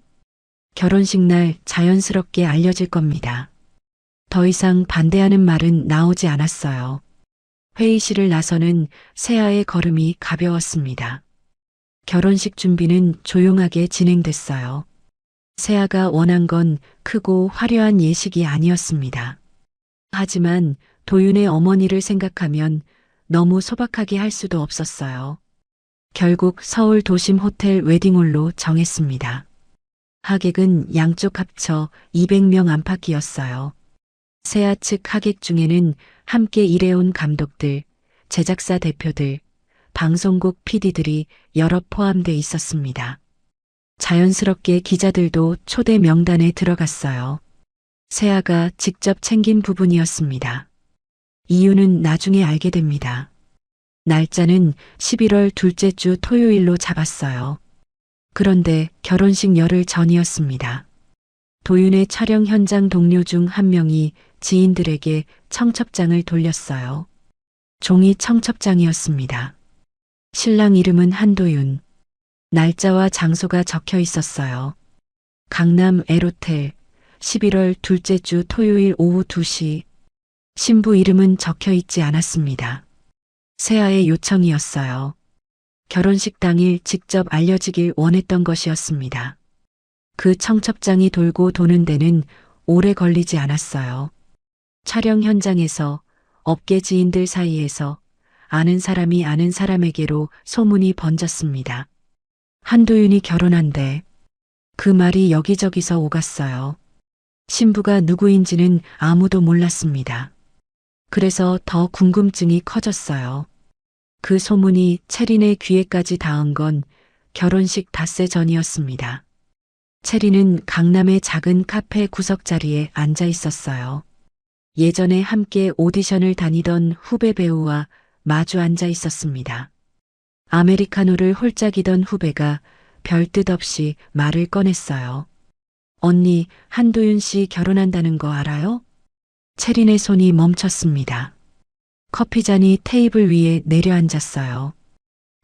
결혼식 날 자연스럽게 알려질 겁니다. 더 이상 반대하는 말은 나오지 않았어요. 회의실을 나서는 세아의 걸음이 가벼웠습니다. 결혼식 준비는 조용하게 진행됐어요. 세아가 원한 건 크고 화려한 예식이 아니었습니다. 하지만 도윤의 어머니를 생각하면 너무 소박하게 할 수도 없었어요. 결국 서울 도심 호텔 웨딩홀로 정했습니다. 하객은 양쪽 합쳐 200명 안팎이었어요. 세아 측 하객 중에는 함께 일해온 감독들, 제작사 대표들, 방송국 PD들이 여럿 포함돼 있었습니다. 자연스럽게 기자들도 초대 명단에 들어갔어요. 세아가 직접 챙긴 부분이었습니다. 이유는 나중에 알게 됩니다. 날짜는 11월 둘째 주 토요일로 잡았어요. 그런데 결혼식 열흘 전이었습니다. 도윤의 촬영 현장 동료 중 한 명이 지인들에게 청첩장을 돌렸어요. 종이 청첩장이었습니다. 신랑 이름은 한도윤. 날짜와 장소가 적혀 있었어요. 강남 L호텔 11월 둘째 주 토요일 오후 2시. 신부 이름은 적혀 있지 않았습니다. 세아의 요청이었어요. 결혼식 당일 직접 알려지길 원했던 것이었습니다. 그 청첩장이 돌고 도는 데는 오래 걸리지 않았어요. 촬영 현장에서, 업계 지인들 사이에서, 아는 사람이 아는 사람에게로 소문이 번졌습니다. 한도윤이 결혼한대. 그 말이 여기저기서 오갔어요. 신부가 누구인지는 아무도 몰랐습니다. 그래서 더 궁금증이 커졌어요. 그 소문이 채린의 귀에까지 닿은 건 결혼식 닷새 전이었습니다. 채린은 강남의 작은 카페 구석자리에 앉아 있었어요. 예전에 함께 오디션을 다니던 후배 배우와 마주 앉아 있었습니다. 아메리카노를 홀짝이던 후배가 별뜻 없이 말을 꺼냈어요. 언니, 한도윤 씨 결혼한다는 거 알아요? 채린의 손이 멈췄습니다. 커피잔이 테이블 위에 내려앉았어요.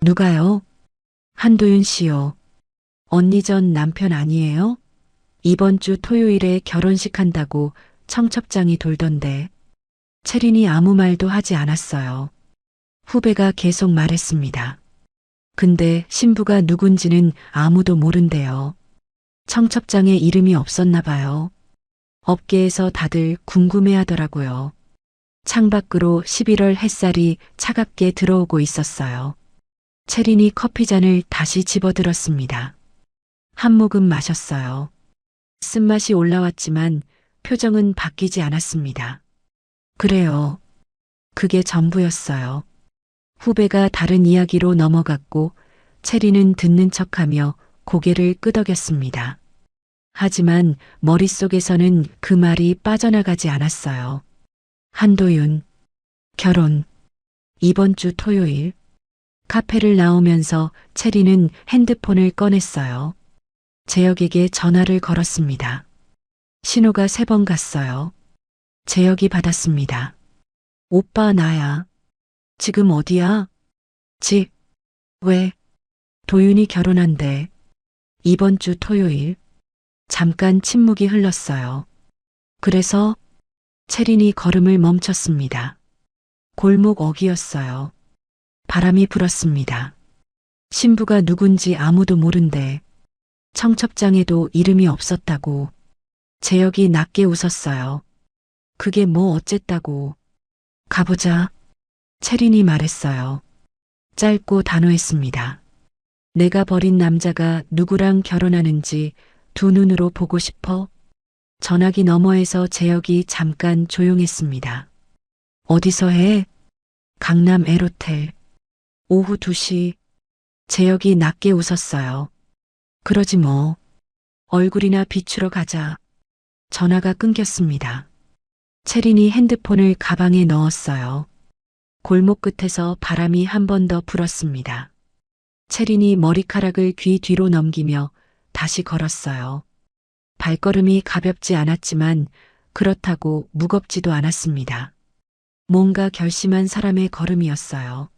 누가요? 한도윤 씨요. 언니 전 남편 아니에요? 이번 주 토요일에 결혼식 한다고 청첩장이 돌던데. 채린이 아무 말도 하지 않았어요. 후배가 계속 말했습니다. 근데 신부가 누군지는 아무도 모른대요. 청첩장에 이름이 없었나 봐요. 업계에서 다들 궁금해하더라고요. 창밖으로 11월 햇살이 차갑게 들어오고 있었어요. 채린이 커피잔을 다시 집어들었습니다. 한 모금 마셨어요. 쓴맛이 올라왔지만 표정은 바뀌지 않았습니다. 그래요. 그게 전부였어요. 후배가 다른 이야기로 넘어갔고 채린은 듣는 척하며 고개를 끄덕였습니다. 하지만 머릿속에서는 그 말이 빠져나가지 않았어요. 한도윤, 결혼, 이번 주 토요일. 카페를 나오면서 채린은 핸드폰을 꺼냈어요. 재혁에게 전화를 걸었습니다. 신호가 3번 갔어요. 재혁이 받았습니다. 오빠 나야. 지금 어디야? 집. 왜? 도윤이 결혼한대. 이번 주 토요일. 잠깐 침묵이 흘렀어요. 그래서 채린이 걸음을 멈췄습니다. 골목 어귀였어요. 바람이 불었습니다. 신부가 누군지 아무도 모른대. 청첩장에도 이름이 없었다고. 재혁이 낮게 웃었어요. 그게 뭐 어쨌다고. 가보자. 채린이 말했어요. 짧고 단호했습니다. 내가 버린 남자가 누구랑 결혼하는지 두 눈으로 보고 싶어? 전화기 너머에서 재혁이 잠깐 조용했습니다. 어디서 해? 강남 에로텔. 오후 2시. 재혁이 낮게 웃었어요. 그러지 뭐. 얼굴이나 비추러 가자. 전화가 끊겼습니다. 채린이 핸드폰을 가방에 넣었어요. 골목 끝에서 바람이 한 번 더 불었습니다. 채린이 머리카락을 귀 뒤로 넘기며 다시 걸었어요. 발걸음이 가볍지 않았지만 그렇다고 무겁지도 않았습니다. 뭔가 결심한 사람의 걸음이었어요.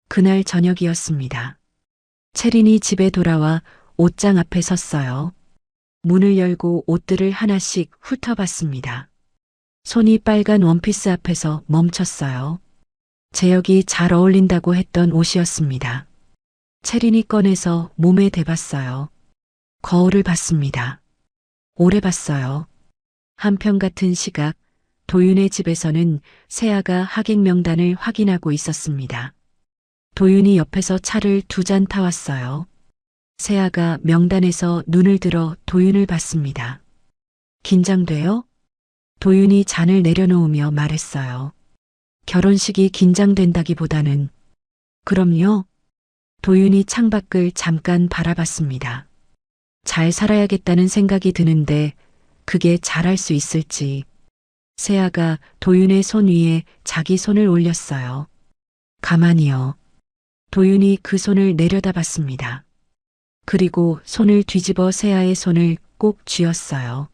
그날 저녁이었습니다. 채린이 집에 돌아와 옷장 앞에 섰어요. 문을 열고 옷들을 하나씩 훑어봤습니다. 손이 빨간 원피스 앞에서 멈췄어요. 재혁이 잘 어울린다고 했던 옷이었습니다. 채린이 꺼내서 몸에 대봤어요. 거울을 봤습니다. 오래 봤어요. 한편같은 시각, 도윤의 집에서는 세아가 하객 명단을 확인하고 있었습니다. 도윤이 옆에서 차를 2잔 타왔어요. 세아가 명단에서 눈을 들어 도윤을 봤습니다. 긴장돼요? 도윤이 잔을 내려놓으며 말했어요. 결혼식이 긴장된다기보다는. 그럼요. 도윤이 창밖을 잠깐 바라봤습니다. 잘 살아야겠다는 생각이 드는데 그게 잘할 수 있을지. 세아가 도윤의 손 위에 자기 손을 올렸어요. 가만히요. 도윤이 그 손을 내려다봤습니다. 그리고 손을 뒤집어 세아의 손을 꼭 쥐었어요.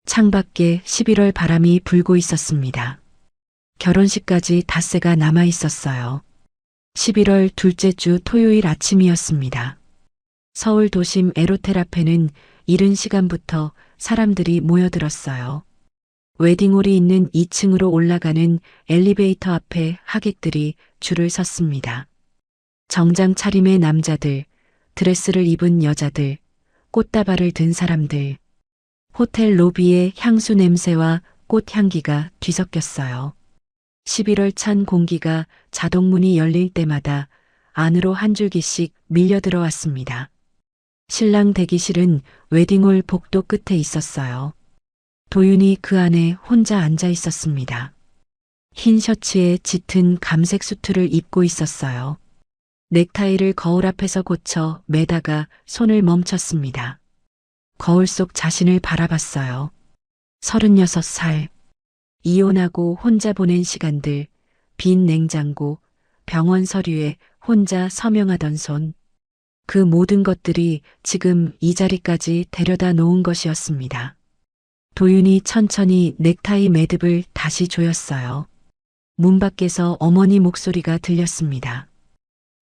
창밖에 11월 바람이 불고 있었습니다. 결혼식까지 닷새가 남아 있었어요. 11월 둘째 주 토요일 아침이었습니다. 서울 도심 에로텔 앞에는 이른 시간부터 사람들이 모여들었어요. 웨딩홀이 있는 2층으로 올라가는 엘리베이터 앞에 하객들이 줄을 섰습니다. 정장 차림의 남자들, 드레스를 입은 여자들, 꽃다발을 든 사람들. 호텔 로비에 향수 냄새와 꽃향기가 뒤섞였어요. 11월 찬 공기가 자동문이 열릴 때마다 안으로 한 줄기씩 밀려 들어왔습니다. 신랑 대기실은 웨딩홀 복도 끝에 있었어요. 도윤이 그 안에 혼자 앉아 있었습니다. 흰 셔츠에 짙은 감색 수트를 입고 있었어요. 넥타이를 거울 앞에서 고쳐 매다가 손을 멈췄습니다. 거울 속 자신을 바라봤어요. 36살. 이혼하고 혼자 보낸 시간들, 빈 냉장고, 병원 서류에 혼자 서명하던 손. 그 모든 것들이 지금 이 자리까지 데려다 놓은 것이었습니다. 도윤이 천천히 넥타이 매듭을 다시 조였어요. 문 밖에서 어머니 목소리가 들렸습니다.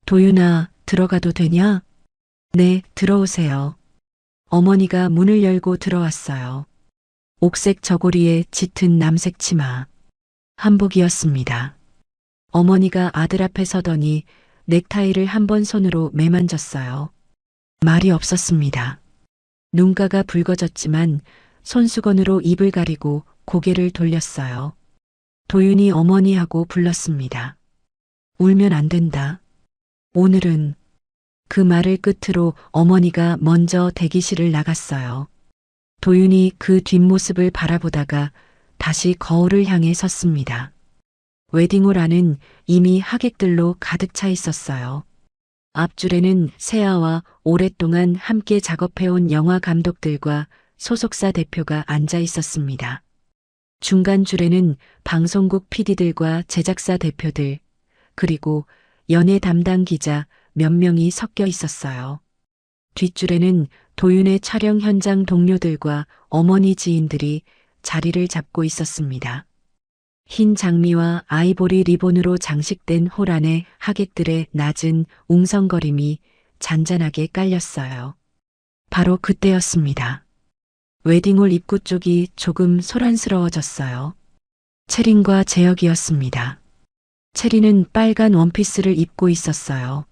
도윤아, 들어가도 되냐? 네, 들어오세요. 어머니가 문을 열고 들어왔어요. 옥색 저고리에 짙은 남색 치마. 한복이었습니다. 어머니가 아들 앞에 서더니 넥타이를 한 번 손으로 매만졌어요. 말이 없었습니다. 눈가가 붉어졌지만 손수건으로 입을 가리고 고개를 돌렸어요. 도윤이 어머니하고 불렀습니다. 울면 안 된다. 오늘은. 그 말을 끝으로 어머니가 먼저 대기실을 나갔어요. 도윤이 그 뒷모습을 바라보다가 다시 거울을 향해 섰습니다. 웨딩홀 안은 이미 하객들로 가득 차 있었어요. 앞줄에는 세아와 오랫동안 함께 작업해온 영화 감독들과 소속사 대표가 앉아 있었습니다. 중간 줄에는 방송국 PD들과 제작사 대표들, 그리고 연예 담당 기자 몇 명이 섞여 있었어요. 뒷줄에는 도윤의 촬영 현장 동료들과 어머니 지인들이 자리를 잡고 있었습니다. 흰 장미와 아이보리 리본으로 장식된 홀 안에 하객들의 낮은 웅성거림이 잔잔하게 깔렸어요. 바로 그때였습니다. 웨딩홀 입구 쪽이 조금 소란스러워졌어요. 채린과 재혁이었습니다. 채린은 빨간 원피스를 입고 있었어요.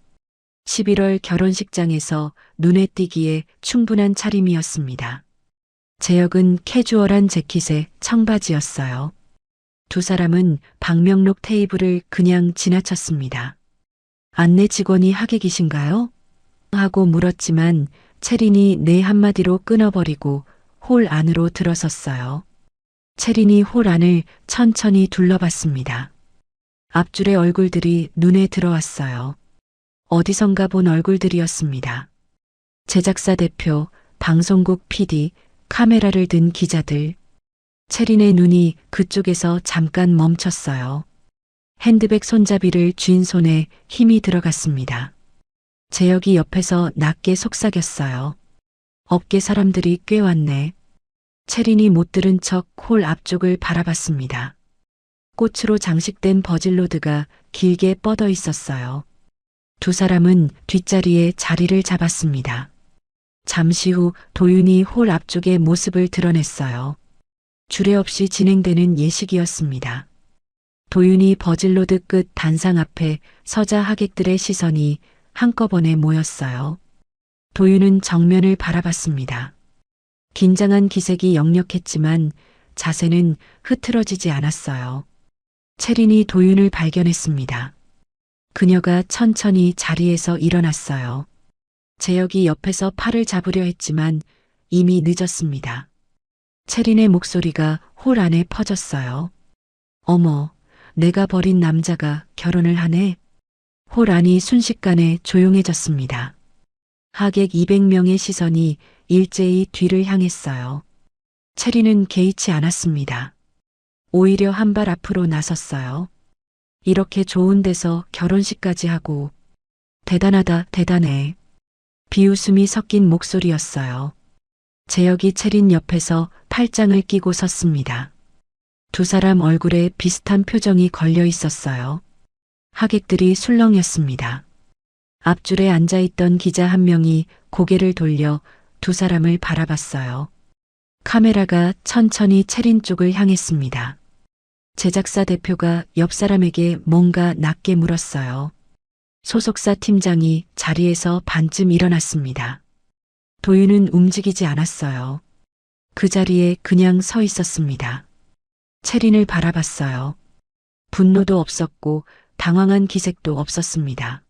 11월 결혼식장에서 눈에 띄기에 충분한 차림이었습니다. 재혁은 캐주얼한 재킷에 청바지였어요. 두 사람은 방명록 테이블을 그냥 지나쳤습니다. 안내 직원이 하객이신가요? 하고 물었지만 채린이 네 한마디로 끊어버리고 홀 안으로 들어섰어요. 채린이 홀 안을 천천히 둘러봤습니다. 앞줄의 얼굴들이 눈에 들어왔어요. 어디선가 본 얼굴들이었습니다. 제작사 대표, 방송국 PD, 카메라를 든 기자들. 채린의 눈이 그쪽에서 잠깐 멈췄어요. 핸드백 손잡이를 쥔 손에 힘이 들어갔습니다. 재혁이 옆에서 낮게 속삭였어요. 업계 사람들이 꽤 왔네. 채린이 못 들은 척 홀 앞쪽을 바라봤습니다. 꽃으로 장식된 버질로드가 길게 뻗어 있었어요. 두 사람은 뒷자리에 자리를 잡았습니다. 잠시 후 도윤이 홀 앞쪽의 모습을 드러냈어요. 주례없이 진행되는 예식이었습니다. 도윤이 버질로드 끝 단상 앞에 서자 하객들의 시선이 한꺼번에 모였어요. 도윤은 정면을 바라봤습니다. 긴장한 기색이 역력했지만 자세는 흐트러지지 않았어요. 채린이 도윤을 발견했습니다. 그녀가 천천히 자리에서 일어났어요. 재혁이 옆에서 팔을 잡으려 했지만 이미 늦었습니다. 채린의 목소리가 홀 안에 퍼졌어요. 어머, 내가 버린 남자가 결혼을 하네. 홀 안이 순식간에 조용해졌습니다. 하객 200명의 시선이 일제히 뒤를 향했어요. 채린은 개의치 않았습니다. 오히려 한 발 앞으로 나섰어요. 이렇게 좋은 데서 결혼식까지 하고 대단하다, 대단해. 비웃음이 섞인 목소리였어요. 재혁이 채린 옆에서 팔짱을 끼고 섰습니다. 두 사람 얼굴에 비슷한 표정이 걸려 있었어요. 하객들이 술렁였습니다. 앞줄에 앉아있던 기자 한 명이 고개를 돌려 두 사람을 바라봤어요. 카메라가 천천히 채린 쪽을 향했습니다. 제작사 대표가 옆 사람에게 뭔가 낮게 물었어요. 소속사 팀장이 자리에서 반쯤 일어났습니다. 도윤은 움직이지 않았어요. 그 자리에 그냥 서 있었습니다. 채린을 바라봤어요. 분노도 없었고 당황한 기색도 없었습니다.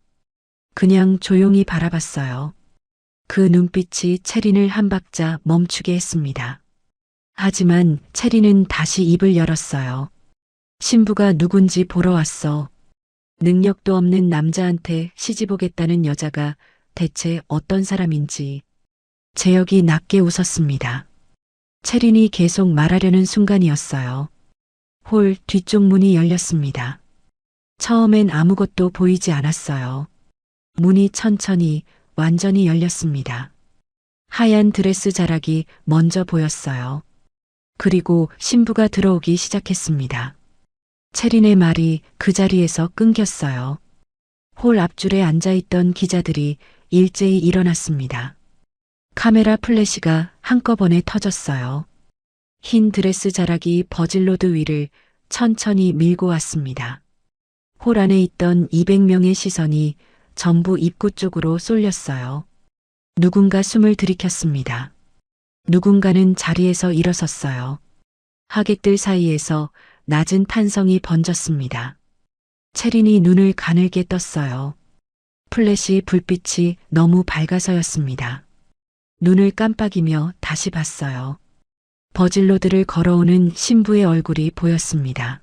그냥 조용히 바라봤어요. 그 눈빛이 채린을 한 박자 멈추게 했습니다. 하지만 채린은 다시 입을 열었어요. 신부가 누군지 보러 왔어. 능력도 없는 남자한테 시집오겠다는 여자가 대체 어떤 사람인지. 재혁이 낮게 웃었습니다. 채린이 계속 말하려는 순간이었어요. 홀 뒤쪽 문이 열렸습니다. 처음엔 아무것도 보이지 않았어요. 문이 천천히 완전히 열렸습니다. 하얀 드레스 자락이 먼저 보였어요. 그리고 신부가 들어오기 시작했습니다. 채린의 말이 그 자리에서 끊겼어요. 홀 앞줄에 앉아있던 기자들이 일제히 일어났습니다. 카메라 플래시가 한꺼번에 터졌어요. 흰 드레스 자락이 버질로드 위를 천천히 밀고 왔습니다. 홀 안에 있던 200명의 시선이 전부 입구 쪽으로 쏠렸어요. 누군가 숨을 들이켰습니다. 누군가는 자리에서 일어섰어요. 하객들 사이에서 낮은 탄성이 번졌습니다. 채린이 눈을 가늘게 떴어요. 플래시 불빛이 너무 밝아서였습니다. 눈을 깜빡이며 다시 봤어요. 버질로드를 걸어오는 신부의 얼굴이 보였습니다.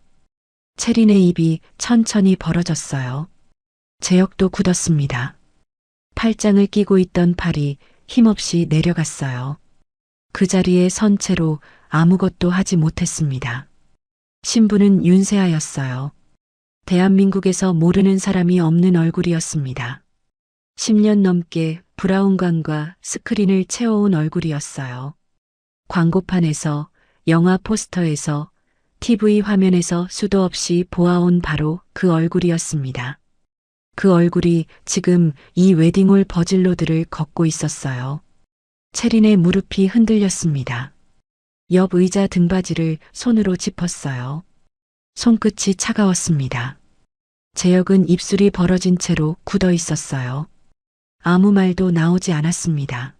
채린의 입이 천천히 벌어졌어요. 재혁도 굳었습니다. 팔짱을 끼고 있던 팔이 힘없이 내려갔어요. 그 자리에 선 채로 아무것도 하지 못했습니다. 신부는 윤세아였어요. 대한민국에서 모르는 사람이 없는 얼굴이었습니다. 10년 넘게 브라운관과 스크린을 채워온 얼굴이었어요. 광고판에서, 영화 포스터에서, TV 화면에서 수도 없이 보아온 바로 그 얼굴이었습니다. 그 얼굴이 지금 이 웨딩홀 버질로드를 걷고 있었어요. 채린의 무릎이 흔들렸습니다. 옆 의자 등받이를 손으로 짚었어요. 손끝이 차가웠습니다. 재혁은 입술이 벌어진 채로 굳어 있었어요. 아무 말도 나오지 않았습니다.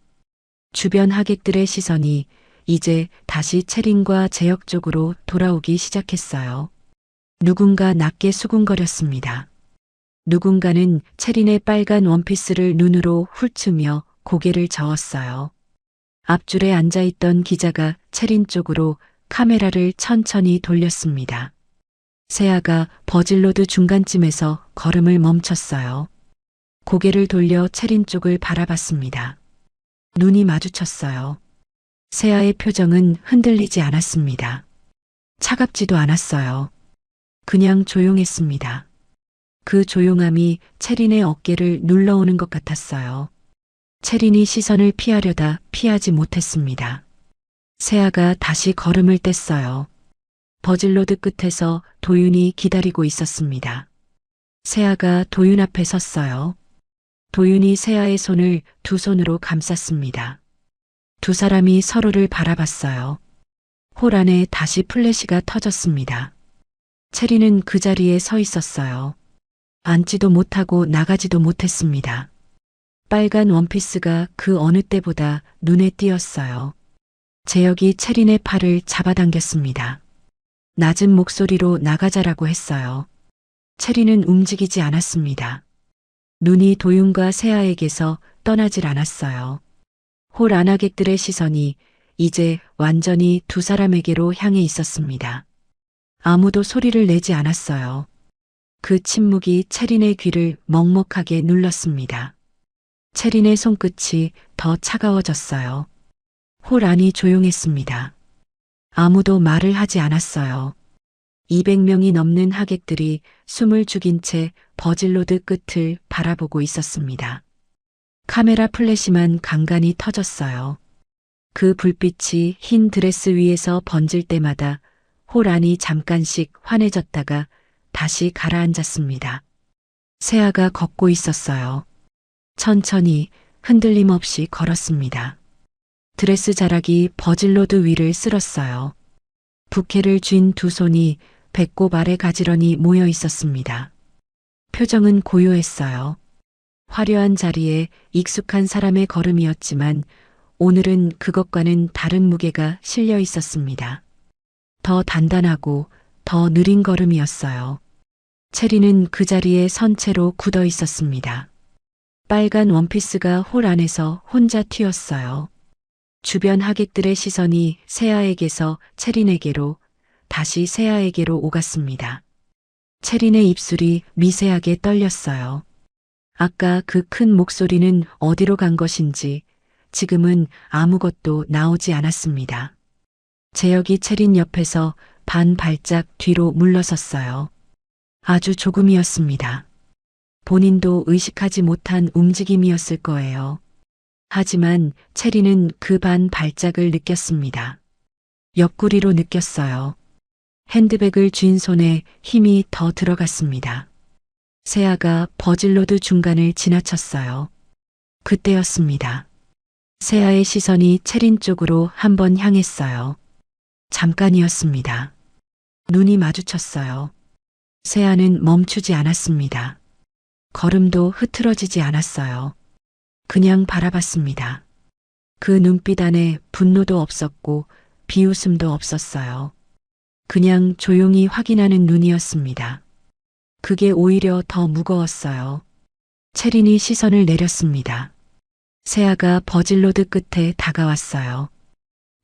주변 하객들의 시선이 이제 다시 채린과 재혁 쪽으로 돌아오기 시작했어요. 누군가 낮게 수군거렸습니다. 누군가는 채린의 빨간 원피스를 눈으로 훑으며 고개를 저었어요. 앞줄에 앉아있던 기자가 채린 쪽으로 카메라를 천천히 돌렸습니다. 세아가 버질로드 중간쯤에서 걸음을 멈췄어요. 고개를 돌려 채린 쪽을 바라봤습니다. 눈이 마주쳤어요. 세아의 표정은 흔들리지 않았습니다. 차갑지도 않았어요. 그냥 조용했습니다. 그 조용함이 채린의 어깨를 눌러오는 것 같았어요. 채린이 시선을 피하려다 피하지 못했습니다. 세아가 다시 걸음을 뗐어요. 버질로드 끝에서 도윤이 기다리고 있었습니다. 세아가 도윤 앞에 섰어요. 도윤이 세아의 손을 두 손으로 감쌌습니다. 두 사람이 서로를 바라봤어요. 홀 안에 다시 플래시가 터졌습니다. 채린은 그 자리에 서 있었어요. 앉지도 못하고 나가지도 못했습니다. 빨간 원피스가 그 어느 때보다 눈에 띄었어요. 재혁이 채린의 팔을 잡아당겼습니다. 낮은 목소리로 나가자라고 했어요. 채린은 움직이지 않았습니다. 눈이 도윤과 세아에게서 떠나질 않았어요. 홀 안하객들의 시선이 이제 완전히 두 사람에게로 향해 있었습니다. 아무도 소리를 내지 않았어요. 그 침묵이 채린의 귀를 먹먹하게 눌렀습니다. 채린의 손끝이 더 차가워졌어요. 홀 안이 조용했습니다. 아무도 말을 하지 않았어요. 200명이 넘는 하객들이 숨을 죽인 채 버질로드 끝을 바라보고 있었습니다. 카메라 플래시만 간간히 터졌어요. 그 불빛이 흰 드레스 위에서 번질 때마다 홀 안이 잠깐씩 환해졌다가 다시 가라앉았습니다. 세아가 걷고 있었어요. 천천히 흔들림 없이 걸었습니다. 드레스 자락이 버질로드 위를 쓸었어요. 부케를 쥔 두 손이 배꼽 아래 가지런히 모여 있었습니다. 표정은 고요했어요. 화려한 자리에 익숙한 사람의 걸음이었지만 오늘은 그것과는 다른 무게가 실려 있었습니다. 더 단단하고 더 느린 걸음이었어요. 채린은 그 자리에 선 채로 굳어 있었습니다. 빨간 원피스가 홀 안에서 혼자 튀었어요. 주변 하객들의 시선이 세아에게서 채린에게로 다시 세아에게로 오갔습니다. 채린의 입술이 미세하게 떨렸어요. 아까 그 큰 목소리는 어디로 간 것인지 지금은 아무것도 나오지 않았습니다. 재혁이 채린 옆에서 반 발짝 뒤로 물러섰어요. 아주 조금이었습니다. 본인도 의식하지 못한 움직임이었을 거예요. 하지만 채린은 그 반 발짝을 느꼈습니다. 옆구리로 느꼈어요. 핸드백을 쥔 손에 힘이 더 들어갔습니다. 세아가 버질로드 중간을 지나쳤어요. 그때였습니다. 세아의 시선이 채린 쪽으로 한번 향했어요. 잠깐이었습니다. 눈이 마주쳤어요. 세아는 멈추지 않았습니다. 걸음도 흐트러지지 않았어요. 그냥 바라봤습니다. 그 눈빛 안에 분노도 없었고 비웃음도 없었어요. 그냥 조용히 확인하는 눈이었습니다. 그게 오히려 더 무거웠어요. 채린이 시선을 내렸습니다. 세아가 버질로드 끝에 다가왔어요.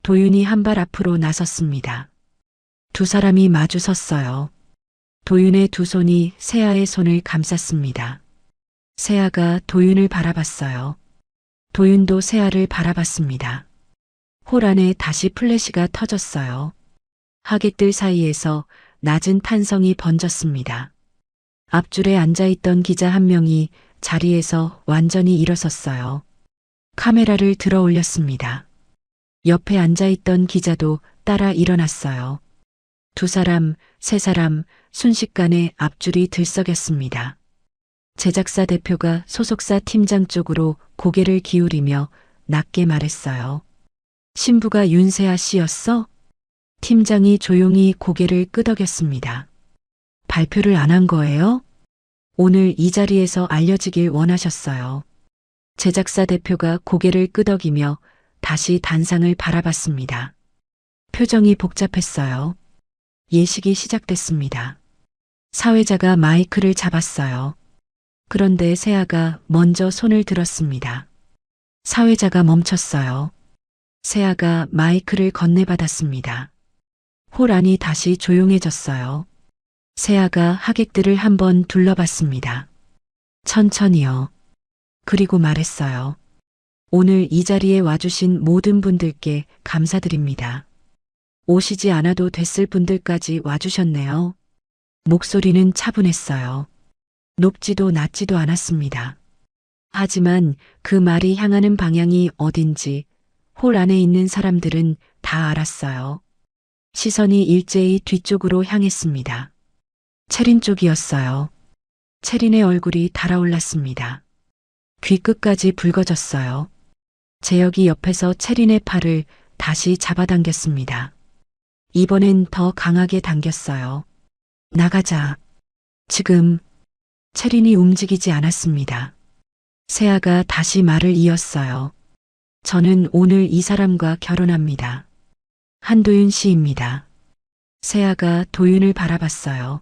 도윤이 한 발 앞으로 나섰습니다. 두 사람이 마주 섰어요. 도윤의 두 손이 세아의 손을 감쌌습니다. 세아가 도윤을 바라봤어요. 도윤도 세아를 바라봤습니다. 홀 안에 다시 플래시가 터졌어요. 하객들 사이에서 낮은 탄성이 번졌습니다. 앞줄에 앉아있던 기자 한 명이 자리에서 완전히 일어섰어요. 카메라를 들어 올렸습니다. 옆에 앉아있던 기자도 따라 일어났어요. 두 사람, 세 사람 순식간에 앞줄이 들썩였습니다. 제작사 대표가 소속사 팀장 쪽으로 고개를 기울이며 낮게 말했어요. 신부가 윤세아 씨였어? 팀장이 조용히 고개를 끄덕였습니다. 발표를 안 한 거예요? 오늘 이 자리에서 알려지길 원하셨어요. 제작사 대표가 고개를 끄덕이며 다시 단상을 바라봤습니다. 표정이 복잡했어요. 예식이 시작됐습니다. 사회자가 마이크를 잡았어요. 그런데 세아가 먼저 손을 들었습니다. 사회자가 멈췄어요. 세아가 마이크를 건네받았습니다. 홀 안이 다시 조용해졌어요. 세아가 하객들을 한번 둘러봤습니다. 천천히요. 그리고 말했어요. 오늘 이 자리에 와주신 모든 분들께 감사드립니다. 오시지 않아도 됐을 분들까지 와주셨네요. 목소리는 차분했어요. 높지도 낮지도 않았습니다. 하지만 그 말이 향하는 방향이 어딘지 홀 안에 있는 사람들은 다 알았어요. 시선이 일제히 뒤쪽으로 향했습니다. 채린 쪽이었어요. 채린의 얼굴이 달아올랐습니다. 귀 끝까지 붉어졌어요. 재혁이 옆에서 채린의 팔을 다시 잡아당겼습니다. 이번엔 더 강하게 당겼어요. 나가자. 지금. 채린이 움직이지 않았습니다. 세아가 다시 말을 이었어요. 저는 오늘 이 사람과 결혼합니다. 한도윤 씨입니다. 세아가 도윤을 바라봤어요.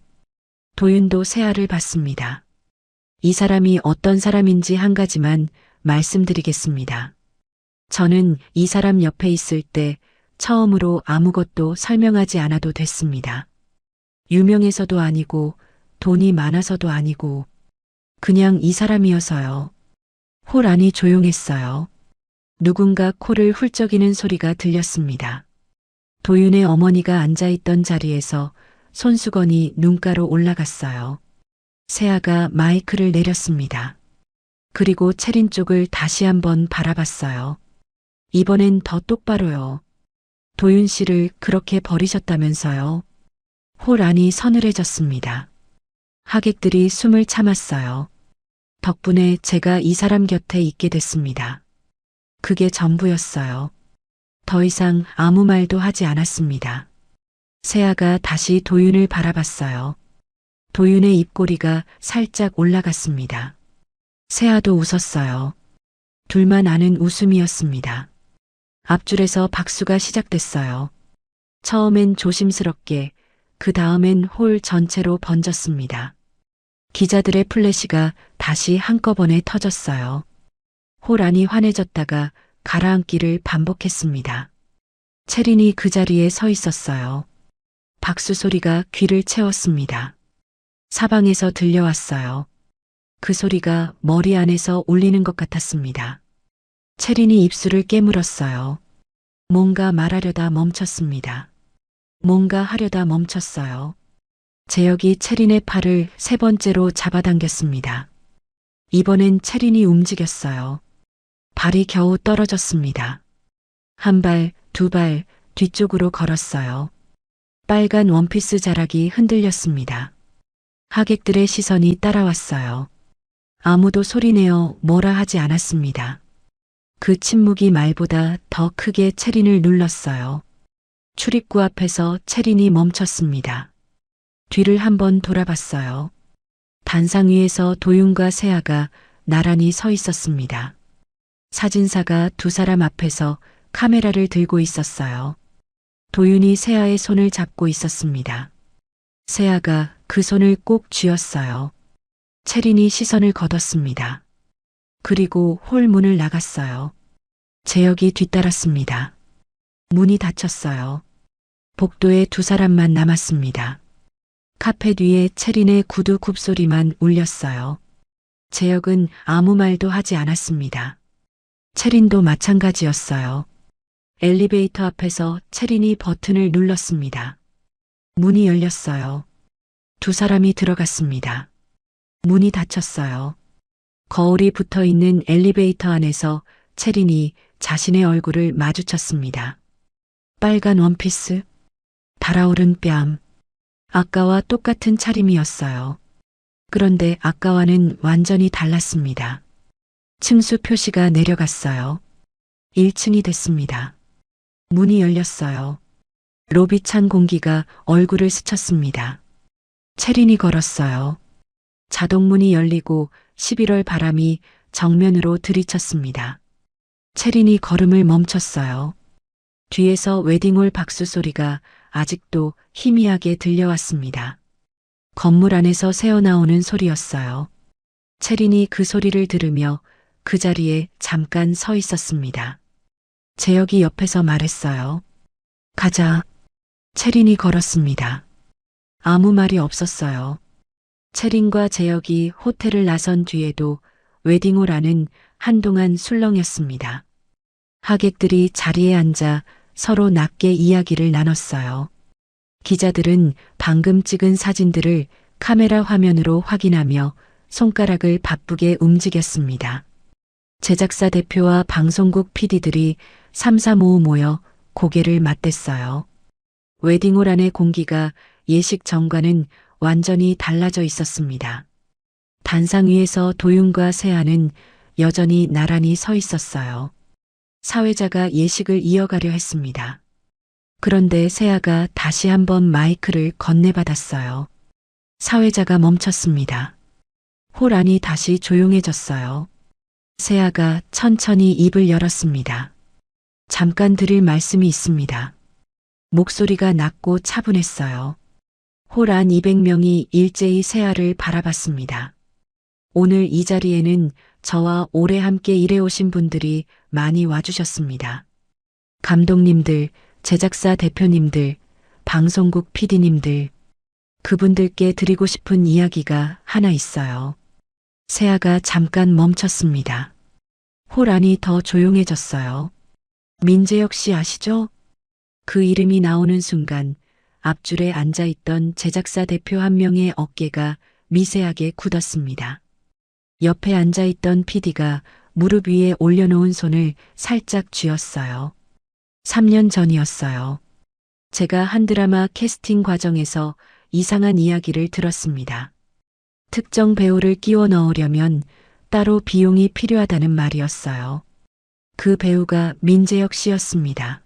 도윤도 세아를 봤습니다. 이 사람이 어떤 사람인지 한 가지만 말씀드리겠습니다. 저는 이 사람 옆에 있을 때 처음으로 아무것도 설명하지 않아도 됐습니다. 유명해서도 아니고 돈이 많아서도 아니고 그냥 이 사람이어서요. 홀 안이 조용했어요. 누군가 코를 훌쩍이는 소리가 들렸습니다. 도윤의 어머니가 앉아있던 자리에서 손수건이 눈가로 올라갔어요. 세아가 마이크를 내렸습니다. 그리고 채린 쪽을 다시 한번 바라봤어요. 이번엔 더 똑바로요. 도윤 씨를 그렇게 버리셨다면서요. 홀 안이 서늘해졌습니다. 하객들이 숨을 참았어요. 덕분에 제가 이 사람 곁에 있게 됐습니다. 그게 전부였어요. 더 이상 아무 말도 하지 않았습니다. 세아가 다시 도윤을 바라봤어요. 도윤의 입꼬리가 살짝 올라갔습니다. 세아도 웃었어요. 둘만 아는 웃음이었습니다. 앞줄에서 박수가 시작됐어요. 처음엔 조심스럽게, 그 다음엔 홀 전체로 번졌습니다. 기자들의 플래시가 다시 한꺼번에 터졌어요. 홀 안이 환해졌다가 가라앉기를 반복했습니다. 채린이 그 자리에 서 있었어요. 박수 소리가 귀를 채웠습니다. 사방에서 들려왔어요. 그 소리가 머리 안에서 울리는 것 같았습니다. 채린이 입술을 깨물었어요. 뭔가 말하려다 멈췄습니다. 뭔가 하려다 멈췄어요. 재혁이 채린의 팔을 세 번째로 잡아당겼습니다. 이번엔 채린이 움직였어요. 발이 겨우 떨어졌습니다. 한 발, 두 발 뒤쪽으로 걸었어요. 빨간 원피스 자락이 흔들렸습니다. 하객들의 시선이 따라왔어요. 아무도 소리내어 뭐라 하지 않았습니다. 그 침묵이 말보다 더 크게 채린을 눌렀어요. 출입구 앞에서 채린이 멈췄습니다. 뒤를 한번 돌아봤어요. 단상 위에서 도윤과 세아가 나란히 서 있었습니다. 사진사가 두 사람 앞에서 카메라를 들고 있었어요. 도윤이 세아의 손을 잡고 있었습니다. 세아가 그 손을 꼭 쥐었어요. 채린이 시선을 거뒀습니다. 그리고 홀 문을 나갔어요. 재혁이 뒤따랐습니다. 문이 닫혔어요. 복도에 두 사람만 남았습니다. 카펫 위에 채린의 구두 굽소리만 울렸어요. 재혁은 아무 말도 하지 않았습니다. 채린도 마찬가지였어요. 엘리베이터 앞에서 채린이 버튼을 눌렀습니다. 문이 열렸어요. 두 사람이 들어갔습니다. 문이 닫혔어요. 거울이 붙어 있는 엘리베이터 안에서 채린이 자신의 얼굴을 마주쳤습니다. 빨간 원피스, 달아오른 뺨. 아까와 똑같은 차림이었어요. 그런데 아까와는 완전히 달랐습니다. 층수 표시가 내려갔어요. 1층이 됐습니다. 문이 열렸어요. 로비 찬 공기가 얼굴을 스쳤습니다. 채린이 걸었어요. 자동문이 열리고 11월 바람이 정면으로 들이쳤습니다. 채린이 걸음을 멈췄어요. 뒤에서 웨딩홀 박수 소리가 아직도 희미하게 들려왔습니다. 건물 안에서 새어나오는 소리였어요. 채린이 그 소리를 들으며 그 자리에 잠깐 서 있었습니다. 재혁이 옆에서 말했어요. 가자. 채린이 걸었습니다. 아무 말이 없었어요. 채린과 재혁이 호텔을 나선 뒤에도 웨딩홀 안은 한동안 술렁였습니다. 하객들이 자리에 앉아 서로 낮게 이야기를 나눴어요. 기자들은 방금 찍은 사진들을 카메라 화면으로 확인하며 손가락을 바쁘게 움직였습니다. 제작사 대표와 방송국 PD들이 삼삼오오 모여 고개를 맞댔어요. 웨딩홀 안의 공기가 예식 전과는 완전히 달라져 있었습니다. 단상 위에서 도윤과 세아는 여전히 나란히 서 있었어요. 사회자가 예식을 이어가려 했습니다. 그런데 세아가 다시 한번 마이크를 건네받았어요. 사회자가 멈췄습니다. 홀 안이 다시 조용해졌어요. 세아가 천천히 입을 열었습니다. 잠깐 드릴 말씀이 있습니다. 목소리가 낮고 차분했어요. 홀 안 200명이 일제히 세아를 바라봤습니다. 오늘 이 자리에는 저와 오래 함께 일해오신 분들이 많이 와주셨습니다. 감독님들, 제작사 대표님들, 방송국 PD님들, 그분들께 드리고 싶은 이야기가 하나 있어요. 세아가 잠깐 멈췄습니다. 홀 안이 더 조용해졌어요. 민재혁 씨 아시죠? 그 이름이 나오는 순간 앞줄에 앉아있던 제작사 대표 한 명의 어깨가 미세하게 굳었습니다. 옆에 앉아있던 PD가 무릎 위에 올려놓은 손을 살짝 쥐었어요. 3년 전이었어요. 제가 한 드라마 캐스팅 과정에서 이상한 이야기를 들었습니다. 특정 배우를 끼워 넣으려면 따로 비용이 필요하다는 말이었어요. 그 배우가 민재혁 씨였습니다.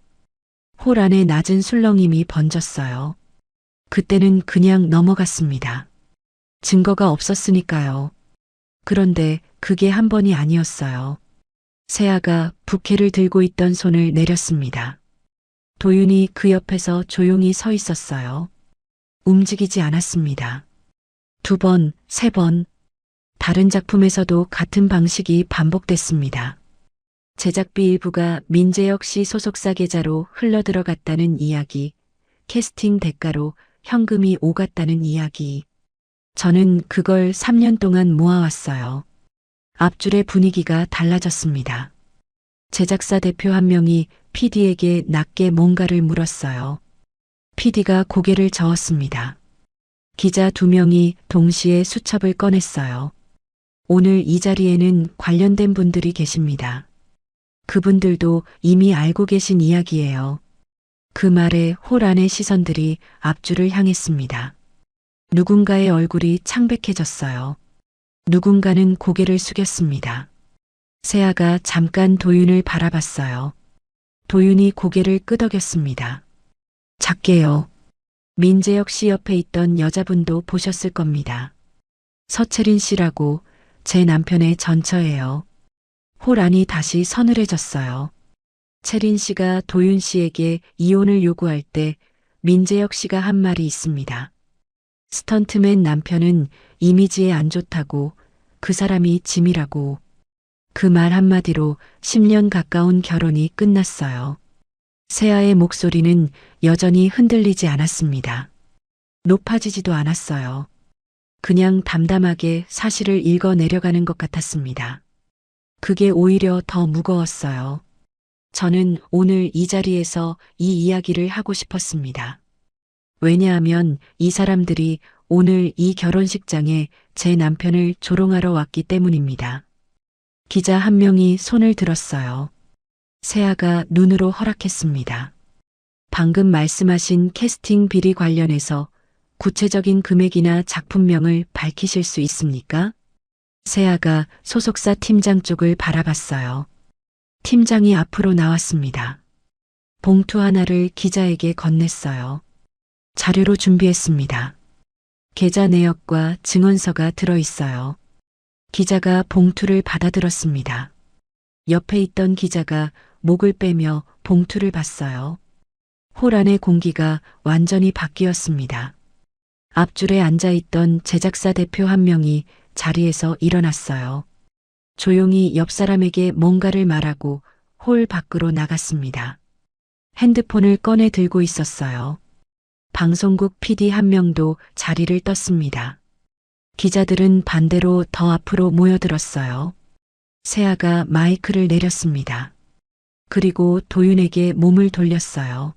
홀 안에 낮은 술렁임이 번졌어요. 그때는 그냥 넘어갔습니다. 증거가 없었으니까요. 그런데 그게 한 번이 아니었어요. 세아가 부케를 들고 있던 손을 내렸습니다. 도윤이 그 옆에서 조용히 서 있었어요. 움직이지 않았습니다. 2번, 3번. 다른 작품에서도 같은 방식이 반복됐습니다. 제작비 일부가 민재혁 씨 소속사 계좌로 흘러들어갔다는 이야기, 캐스팅 대가로 현금이 오갔다는 이야기. 저는 그걸 3년 동안 모아왔어요. 앞줄의 분위기가 달라졌습니다. 제작사 대표 한 명이 PD에게 낮게 뭔가를 물었어요. PD가 고개를 저었습니다. 기자 2명이 동시에 수첩을 꺼냈어요. 오늘 이 자리에는 관련된 분들이 계십니다. 그분들도 이미 알고 계신 이야기예요. 그 말에 홀 안의 시선들이 앞줄을 향했습니다. 누군가의 얼굴이 창백해졌어요. 누군가는 고개를 숙였습니다. 세아가 잠깐 도윤을 바라봤어요. 도윤이 고개를 끄덕였습니다. 작게요. 민재혁 씨 옆에 있던 여자분도 보셨을 겁니다. 서채린 씨라고 제 남편의 전처예요. 홀 안이 다시 서늘해졌어요. 채린 씨가 도윤 씨에게 이혼을 요구할 때 민재혁 씨가 한 말이 있습니다. 스턴트맨 남편은 이미지에 안 좋다고, 그 사람이 짐이라고. 그 말 한마디로 10년 가까운 결혼이 끝났어요. 세아의 목소리는 여전히 흔들리지 않았습니다. 높아지지도 않았어요. 그냥 담담하게 사실을 읽어 내려가는 것 같았습니다. 그게 오히려 더 무거웠어요. 저는 오늘 이 자리에서 이 이야기를 하고 싶었습니다. 왜냐하면 이 사람들이 오늘 이 결혼식장에 제 남편을 조롱하러 왔기 때문입니다. 기자 한 명이 손을 들었어요. 세아가 눈으로 허락했습니다. 방금 말씀하신 캐스팅 비리 관련해서 구체적인 금액이나 작품명을 밝히실 수 있습니까? 세아가 소속사 팀장 쪽을 바라봤어요. 팀장이 앞으로 나왔습니다. 봉투 하나를 기자에게 건넸어요. 자료로 준비했습니다. 계좌 내역과 증언서가 들어있어요. 기자가 봉투를 받아들었습니다. 옆에 있던 기자가 목을 빼며 봉투를 봤어요. 홀 안의 공기가 완전히 바뀌었습니다. 앞줄에 앉아있던 제작사 대표 한 명이 자리에서 일어났어요. 조용히 옆 사람에게 뭔가를 말하고 홀 밖으로 나갔습니다. 핸드폰을 꺼내 들고 있었어요. 방송국 PD 한 명도 자리를 떴습니다. 기자들은 반대로 더 앞으로 모여들었어요. 세아가 마이크를 내렸습니다. 그리고 도윤에게 몸을 돌렸어요.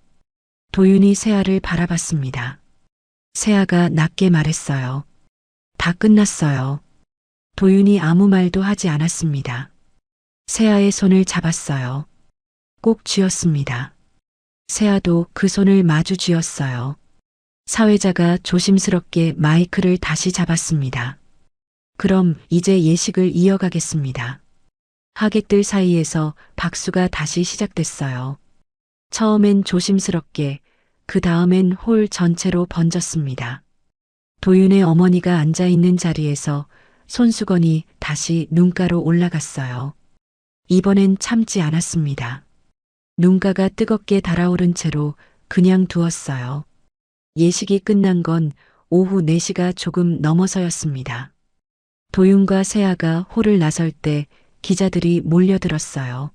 도윤이 세아를 바라봤습니다. 세아가 낮게 말했어요. 다 끝났어요. 도윤이 아무 말도 하지 않았습니다. 세아의 손을 잡았어요. 꼭 쥐었습니다. 세아도 그 손을 마주 쥐었어요. 사회자가 조심스럽게 마이크를 다시 잡았습니다. 그럼 이제 예식을 이어가겠습니다. 하객들 사이에서 박수가 다시 시작됐어요. 처음엔 조심스럽게, 그 다음엔 홀 전체로 번졌습니다. 도윤의 어머니가 앉아있는 자리에서 손수건이 다시 눈가로 올라갔어요. 이번엔 참지 않았습니다. 눈가가 뜨겁게 달아오른 채로 그냥 두었어요. 예식이 끝난 건 오후 4시가 조금 넘어서였습니다. 도윤과 세아가 홀을 나설 때 기자들이 몰려들었어요.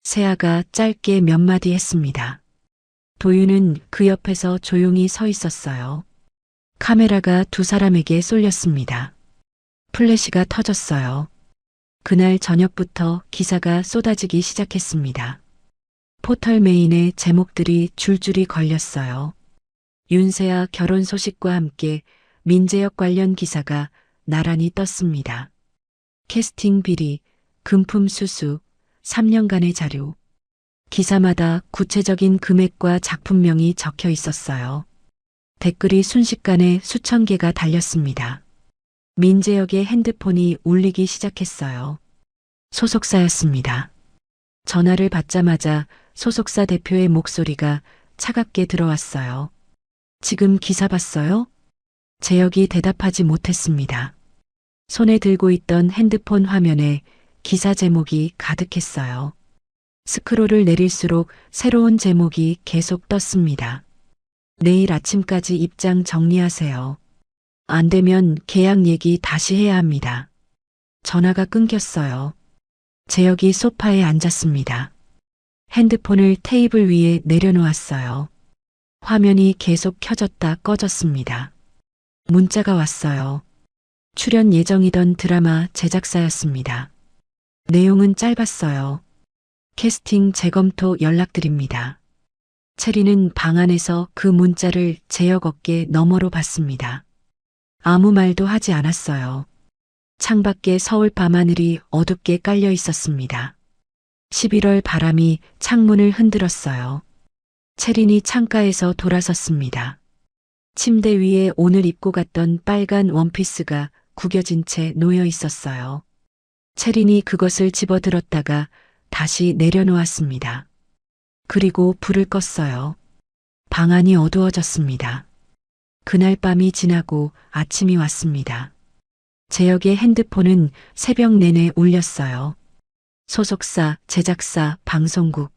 세아가 짧게 몇 마디 했습니다. 도윤은 그 옆에서 조용히 서 있었어요. 카메라가 두 사람에게 쏠렸습니다. 플래시가 터졌어요. 그날 저녁부터 기사가 쏟아지기 시작했습니다. 포털 메인에 제목들이 줄줄이 걸렸어요. 윤세아 결혼 소식과 함께 민재혁 관련 기사가 나란히 떴습니다. 캐스팅 비리, 금품 수수, 3년간의 자료. 기사마다 구체적인 금액과 작품명이 적혀 있었어요. 댓글이 순식간에 수천 개가 달렸습니다. 민재혁의 핸드폰이 울리기 시작했어요. 소속사였습니다. 전화를 받자마자 소속사 대표의 목소리가 차갑게 들어왔어요. 지금 기사 봤어요? 재혁이 대답하지 못했습니다. 손에 들고 있던 핸드폰 화면에 기사 제목이 가득했어요. 스크롤을 내릴수록 새로운 제목이 계속 떴습니다. 내일 아침까지 입장 정리하세요. 안 되면 계약 얘기 다시 해야 합니다. 전화가 끊겼어요. 재혁이 소파에 앉았습니다. 핸드폰을 테이블 위에 내려놓았어요. 화면이 계속 켜졌다 꺼졌습니다. 문자가 왔어요. 출연 예정이던 드라마 제작사였습니다. 내용은 짧았어요. 캐스팅 재검토 연락드립니다. 체리는 방 안에서 그 문자를 재혁 어깨 너머로 봤습니다. 아무 말도 하지 않았어요. 창밖에 서울 밤하늘이 어둡게 깔려 있었습니다. 11월 바람이 창문을 흔들었어요. 체린이 창가에서 돌아섰습니다. 침대 위에 오늘 입고 갔던 빨간 원피스가 구겨진 채 놓여 있었어요. 체린이 그것을 집어들었다가 다시 내려놓았습니다. 그리고 불을 껐어요. 방 안이 어두워졌습니다. 그날 밤이 지나고 아침이 왔습니다. 재혁의 핸드폰은 새벽 내내 울렸어요. 소속사, 제작사, 방송국.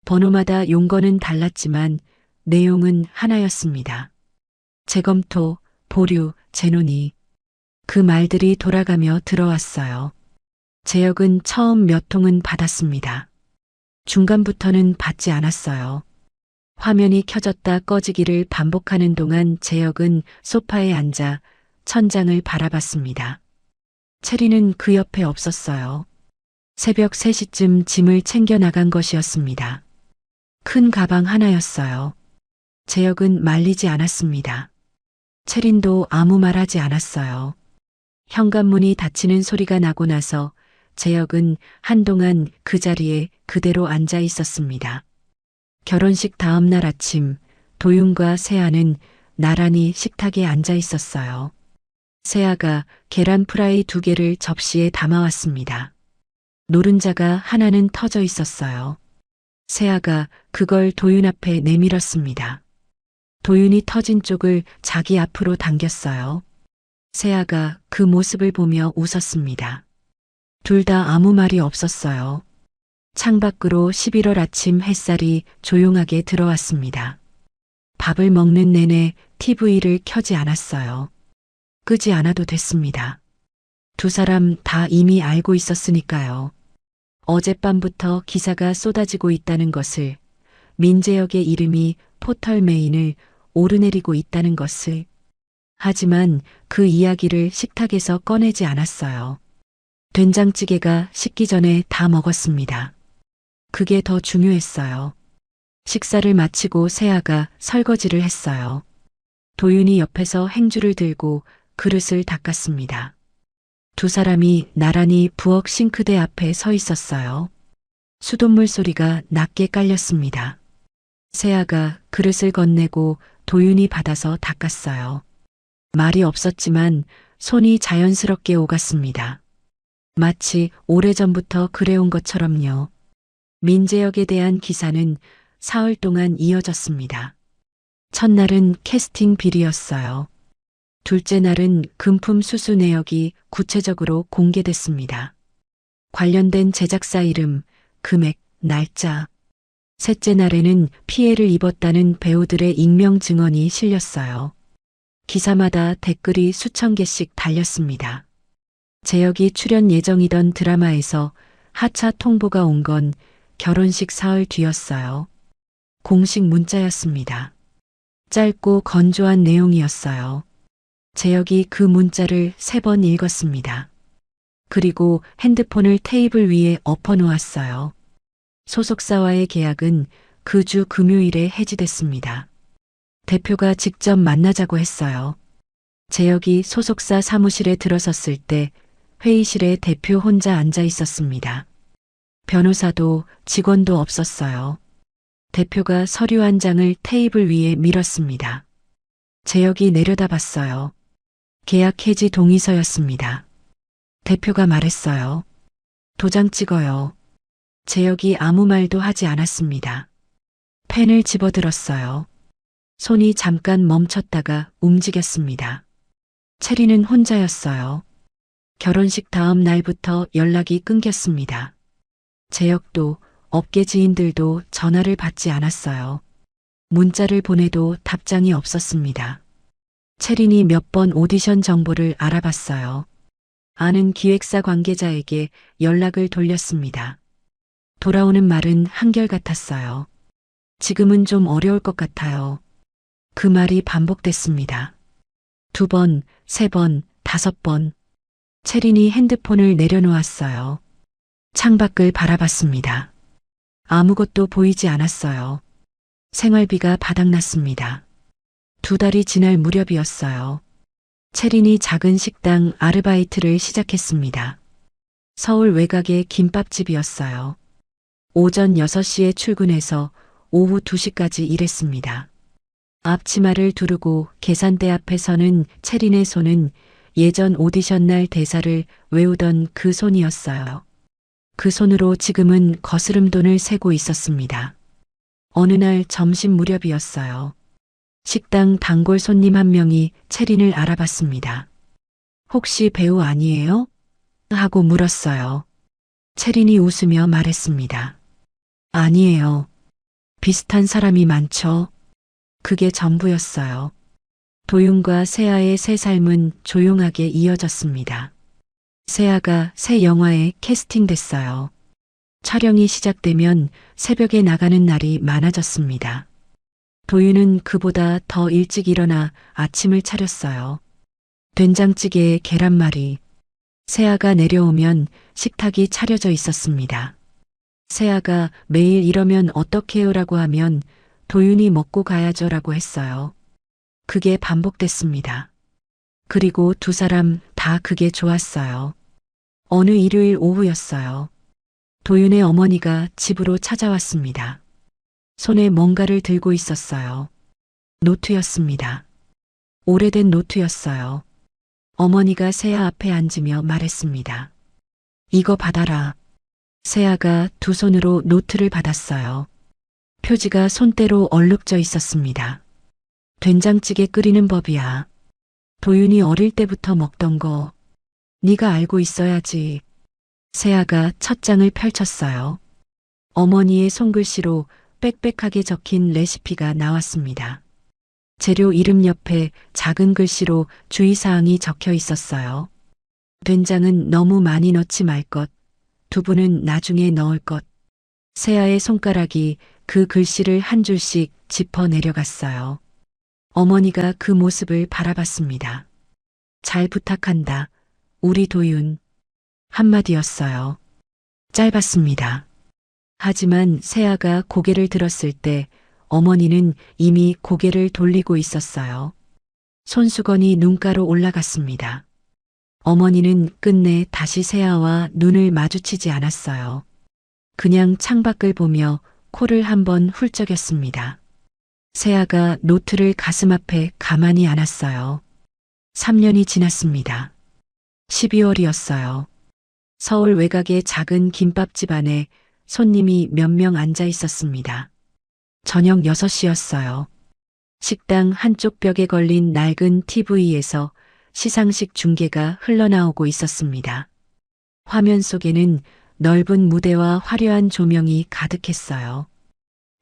번호마다 용건은 달랐지만 내용은 하나였습니다. 재검토, 보류, 재논의. 그 말들이 돌아가며 들어왔어요. 재혁은 처음 몇 통은 받았습니다. 중간부터는 받지 않았어요. 화면이 켜졌다 꺼지기를 반복하는 동안 재혁은 소파에 앉아 천장을 바라봤습니다. 체리는 그 옆에 없었어요. 새벽 3시쯤 짐을 챙겨 나간 것이었습니다. 큰 가방 하나였어요. 재혁은 말리지 않았습니다. 체린도 아무 말 하지 않았어요. 현관문이 닫히는 소리가 나고 나서 재혁은 한동안 그 자리에 그대로 앉아 있었습니다. 결혼식 다음 날 아침 도윤과 세아는 나란히 식탁에 앉아 있었어요. 세아가 계란 프라이 2개를 접시에 담아왔습니다. 노른자가 하나는 터져 있었어요. 세아가 그걸 도윤 앞에 내밀었습니다. 도윤이 터진 쪽을 자기 앞으로 당겼어요. 세아가 그 모습을 보며 웃었습니다. 둘 다 아무 말이 없었어요. 창밖으로 11월 아침 햇살이 조용하게 들어왔습니다. 밥을 먹는 내내 TV를 켜지 않았어요. 끄지 않아도 됐습니다. 두 사람 다 이미 알고 있었으니까요. 어젯밤부터 기사가 쏟아지고 있다는 것을, 민재역의 이름이 포털 메인을 오르내리고 있다는 것을. 하지만 그 이야기를 식탁에서 꺼내지 않았어요. 된장찌개가 식기 전에 다 먹었습니다. 그게 더 중요했어요. 식사를 마치고 세아가 설거지를 했어요. 도윤이 옆에서 행주를 들고 그릇을 닦았습니다. 두 사람이 나란히 부엌 싱크대 앞에 서 있었어요. 수돗물 소리가 낮게 깔렸습니다. 세아가 그릇을 건네고 도윤이 받아서 닦았어요. 말이 없었지만 손이 자연스럽게 오갔습니다. 마치 오래전부터 그래온 것처럼요. 민재역에 대한 기사는 사흘 동안 이어졌습니다. 첫날은 캐스팅 비리였어요. 둘째 날은 금품 수수 내역이 구체적으로 공개됐습니다. 관련된 제작사 이름, 금액, 날짜. 셋째 날에는 피해를 입었다는 배우들의 익명 증언이 실렸어요. 기사마다 댓글이 수천 개씩 달렸습니다. 재혁이 출연 예정이던 드라마에서 하차 통보가 온 건 결혼식 사흘 뒤였어요. 공식 문자였습니다. 짧고 건조한 내용이었어요. 재혁이 그 문자를 3번 읽었습니다. 그리고 핸드폰을 테이블 위에 엎어놓았어요. 소속사와의 계약은 그 주 금요일에 해지됐습니다. 대표가 직접 만나자고 했어요. 재혁이 소속사 사무실에 들어섰을 때 회의실에 대표 혼자 앉아 있었습니다. 변호사도 직원도 없었어요. 대표가 서류 한 장을 테이블 위에 밀었습니다. 재혁이 내려다봤어요. 계약 해지 동의서였습니다. 대표가 말했어요. 도장 찍어요. 재혁이 아무 말도 하지 않았습니다. 펜을 집어들었어요. 손이 잠깐 멈췄다가 움직였습니다. 체리는 혼자였어요. 결혼식 다음 날부터 연락이 끊겼습니다. 재혁도 업계 지인들도 전화를 받지 않았어요. 문자를 보내도 답장이 없었습니다. 체린이 몇 번 오디션 정보를 알아봤어요. 아는 기획사 관계자에게 연락을 돌렸습니다. 돌아오는 말은 한결같았어요. 지금은 좀 어려울 것 같아요. 그 말이 반복됐습니다. 2번, 3번, 5번. 체린이 핸드폰을 내려놓았어요. 창밖을 바라봤습니다. 아무것도 보이지 않았어요. 생활비가 바닥났습니다. 2달이 지날 무렵이었어요. 체린이 작은 식당 아르바이트를 시작했습니다. 서울 외곽의 김밥집이었어요. 오전 6시에 출근해서 오후 2시까지 일했습니다. 앞치마를 두르고 계산대 앞에 서는 체린의 손은 예전 오디션 날 대사를 외우던 그 손이었어요. 그 손으로 지금은 거스름돈을 세고 있었습니다. 어느 날 점심 무렵이었어요. 식당 단골 손님 한 명이 체린을 알아봤습니다. 혹시 배우 아니에요? 하고 물었어요. 체린이 웃으며 말했습니다. 아니에요. 비슷한 사람이 많죠. 그게 전부였어요. 도윤과 세아의 새 삶은 조용하게 이어졌습니다. 세아가 새 영화에 캐스팅됐어요. 촬영이 시작되면 새벽에 나가는 날이 많아졌습니다. 도윤은 그보다 더 일찍 일어나 아침을 차렸어요. 된장찌개에 계란말이. 세아가 내려오면 식탁이 차려져 있었습니다. 세아가 매일 이러면 어떡해요라고 하면 도윤이 먹고 가야죠라고 했어요. 그게 반복됐습니다. 그리고 두 사람 다 그게 좋았어요. 어느 일요일 오후였어요. 도윤의 어머니가 집으로 찾아왔습니다. 손에 뭔가를 들고 있었어요. 노트였습니다. 오래된 노트였어요. 어머니가 세아 앞에 앉으며 말했습니다. 이거 받아라. 세아가 두 손으로 노트를 받았어요. 표지가 손때로 얼룩져 있었습니다. 된장찌개 끓이는 법이야. 도윤이 어릴 때부터 먹던 거 네가 알고 있어야지. 세아가 첫 장을 펼쳤어요. 어머니의 손글씨로 빽빽하게 적힌 레시피가 나왔습니다. 재료 이름 옆에 작은 글씨로 주의사항이 적혀 있었어요. 된장은 너무 많이 넣지 말 것, 두부는 나중에 넣을 것. 세아의 손가락이 그 글씨를 한 줄씩 짚어 내려갔어요. 어머니가 그 모습을 바라봤습니다. 잘 부탁한다. 우리 도윤. 한마디였어요. 짧았습니다. 하지만 세아가 고개를 들었을 때 어머니는 이미 고개를 돌리고 있었어요. 손수건이 눈가로 올라갔습니다. 어머니는 끝내 다시 세아와 눈을 마주치지 않았어요. 그냥 창밖을 보며 코를 한번 훌쩍였습니다. 세아가 노트를 가슴 앞에 가만히 안았어요. 3년이 지났습니다. 12월이었어요. 서울 외곽의 작은 김밥집 안에 손님이 몇 명 앉아 있었습니다. 저녁 6시였어요. 식당 한쪽 벽에 걸린 낡은 TV에서 시상식 중계가 흘러나오고 있었습니다. 화면 속에는 넓은 무대와 화려한 조명이 가득했어요.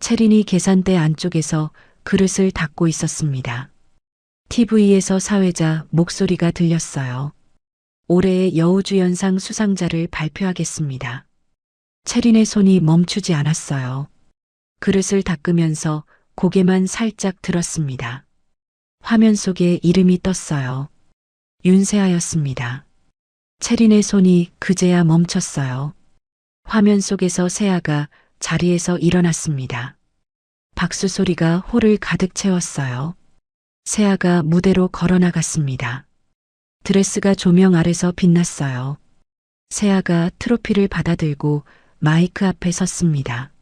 채린이 계산대 안쪽에서 그릇을 닦고 있었습니다. TV에서 사회자 목소리가 들렸어요. 올해의 여우주연상 수상자를 발표하겠습니다. 채린의 손이 멈추지 않았어요. 그릇을 닦으면서 고개만 살짝 들었습니다. 화면 속에 이름이 떴어요. 윤세아였습니다. 채린의 손이 그제야 멈췄어요. 화면 속에서 세아가 자리에서 일어났습니다. 박수 소리가 홀을 가득 채웠어요. 세아가 무대로 걸어나갔습니다. 드레스가 조명 아래서 빛났어요. 세아가 트로피를 받아들고 마이크 앞에 섰습니다.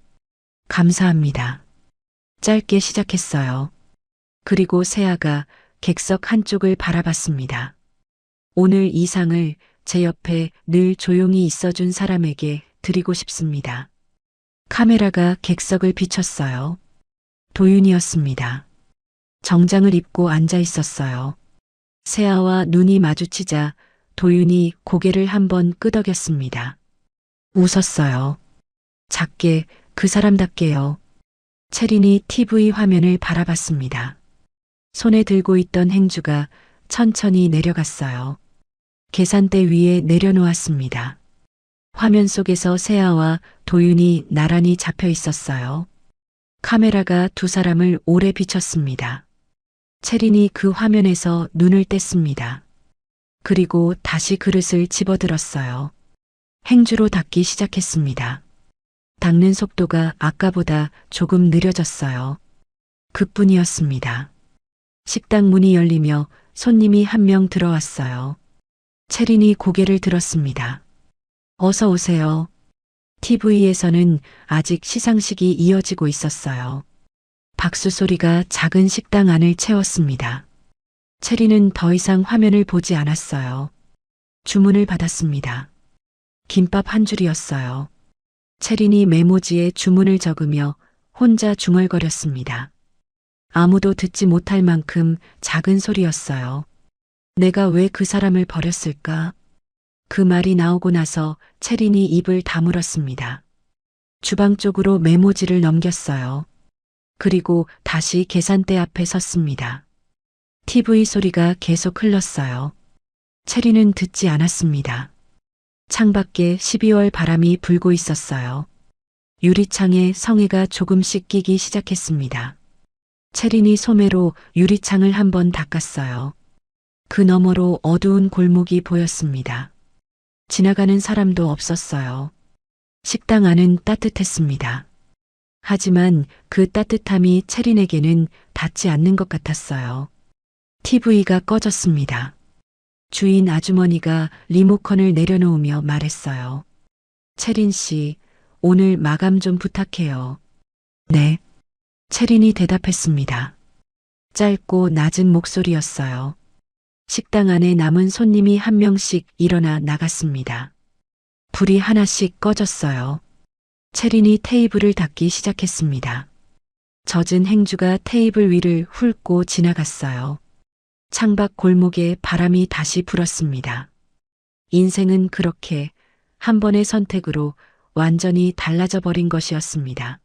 감사합니다. 짧게 시작했어요. 그리고 세아가 객석 한쪽을 바라봤습니다. 오늘 이 상을 제 옆에 늘 조용히 있어준 사람에게 드리고 싶습니다. 카메라가 객석을 비췄어요. 도윤이었습니다. 정장을 입고 앉아 있었어요. 세아와 눈이 마주치자 도윤이 고개를 한번 끄덕였습니다. 웃었어요. 작게 그 사람답게요. 채린이 TV 화면을 바라봤습니다. 손에 들고 있던 행주가 천천히 내려갔어요. 계산대 위에 내려놓았습니다. 화면 속에서 세아와 도윤이 나란히 잡혀 있었어요. 카메라가 두 사람을 오래 비췄습니다. 채린이 그 화면에서 눈을 뗐습니다. 그리고 다시 그릇을 집어들었어요. 행주로 닦기 시작했습니다. 닦는 속도가 아까보다 조금 느려졌어요. 그뿐이었습니다. 식당 문이 열리며 손님이 한 명 들어왔어요. 채린이 고개를 들었습니다. 어서 오세요. TV에서는 아직 시상식이 이어지고 있었어요. 박수 소리가 작은 식당 안을 채웠습니다. 채린은 더 이상 화면을 보지 않았어요. 주문을 받았습니다. 김밥 한 줄이었어요. 채린이 메모지에 주문을 적으며 혼자 중얼거렸습니다. 아무도 듣지 못할 만큼 작은 소리였어요. 내가 왜 그 사람을 버렸을까? 그 말이 나오고 나서 채린이 입을 다물었습니다. 주방 쪽으로 메모지를 넘겼어요. 그리고 다시 계산대 앞에 섰습니다. TV 소리가 계속 흘렀어요. 채린은 듣지 않았습니다. 창밖에 12월 바람이 불고 있었어요. 유리창에 성에가 조금씩 끼기 시작했습니다. 채린이 소매로 유리창을 한번 닦았어요. 그 너머로 어두운 골목이 보였습니다. 지나가는 사람도 없었어요. 식당 안은 따뜻했습니다. 하지만 그 따뜻함이 채린에게는 닿지 않는 것 같았어요. TV가 꺼졌습니다. 주인 아주머니가 리모컨을 내려놓으며 말했어요. 채린 씨, 오늘 마감 좀 부탁해요. 네. 채린이 대답했습니다. 짧고 낮은 목소리였어요. 식당 안에 남은 손님이 한 명씩 일어나 나갔습니다. 불이 하나씩 꺼졌어요. 채린이 테이블을 닦기 시작했습니다. 젖은 행주가 테이블 위를 훑고 지나갔어요. 창밖 골목에 바람이 다시 불었습니다. 인생은 그렇게 한 번의 선택으로 완전히 달라져 버린 것이었습니다.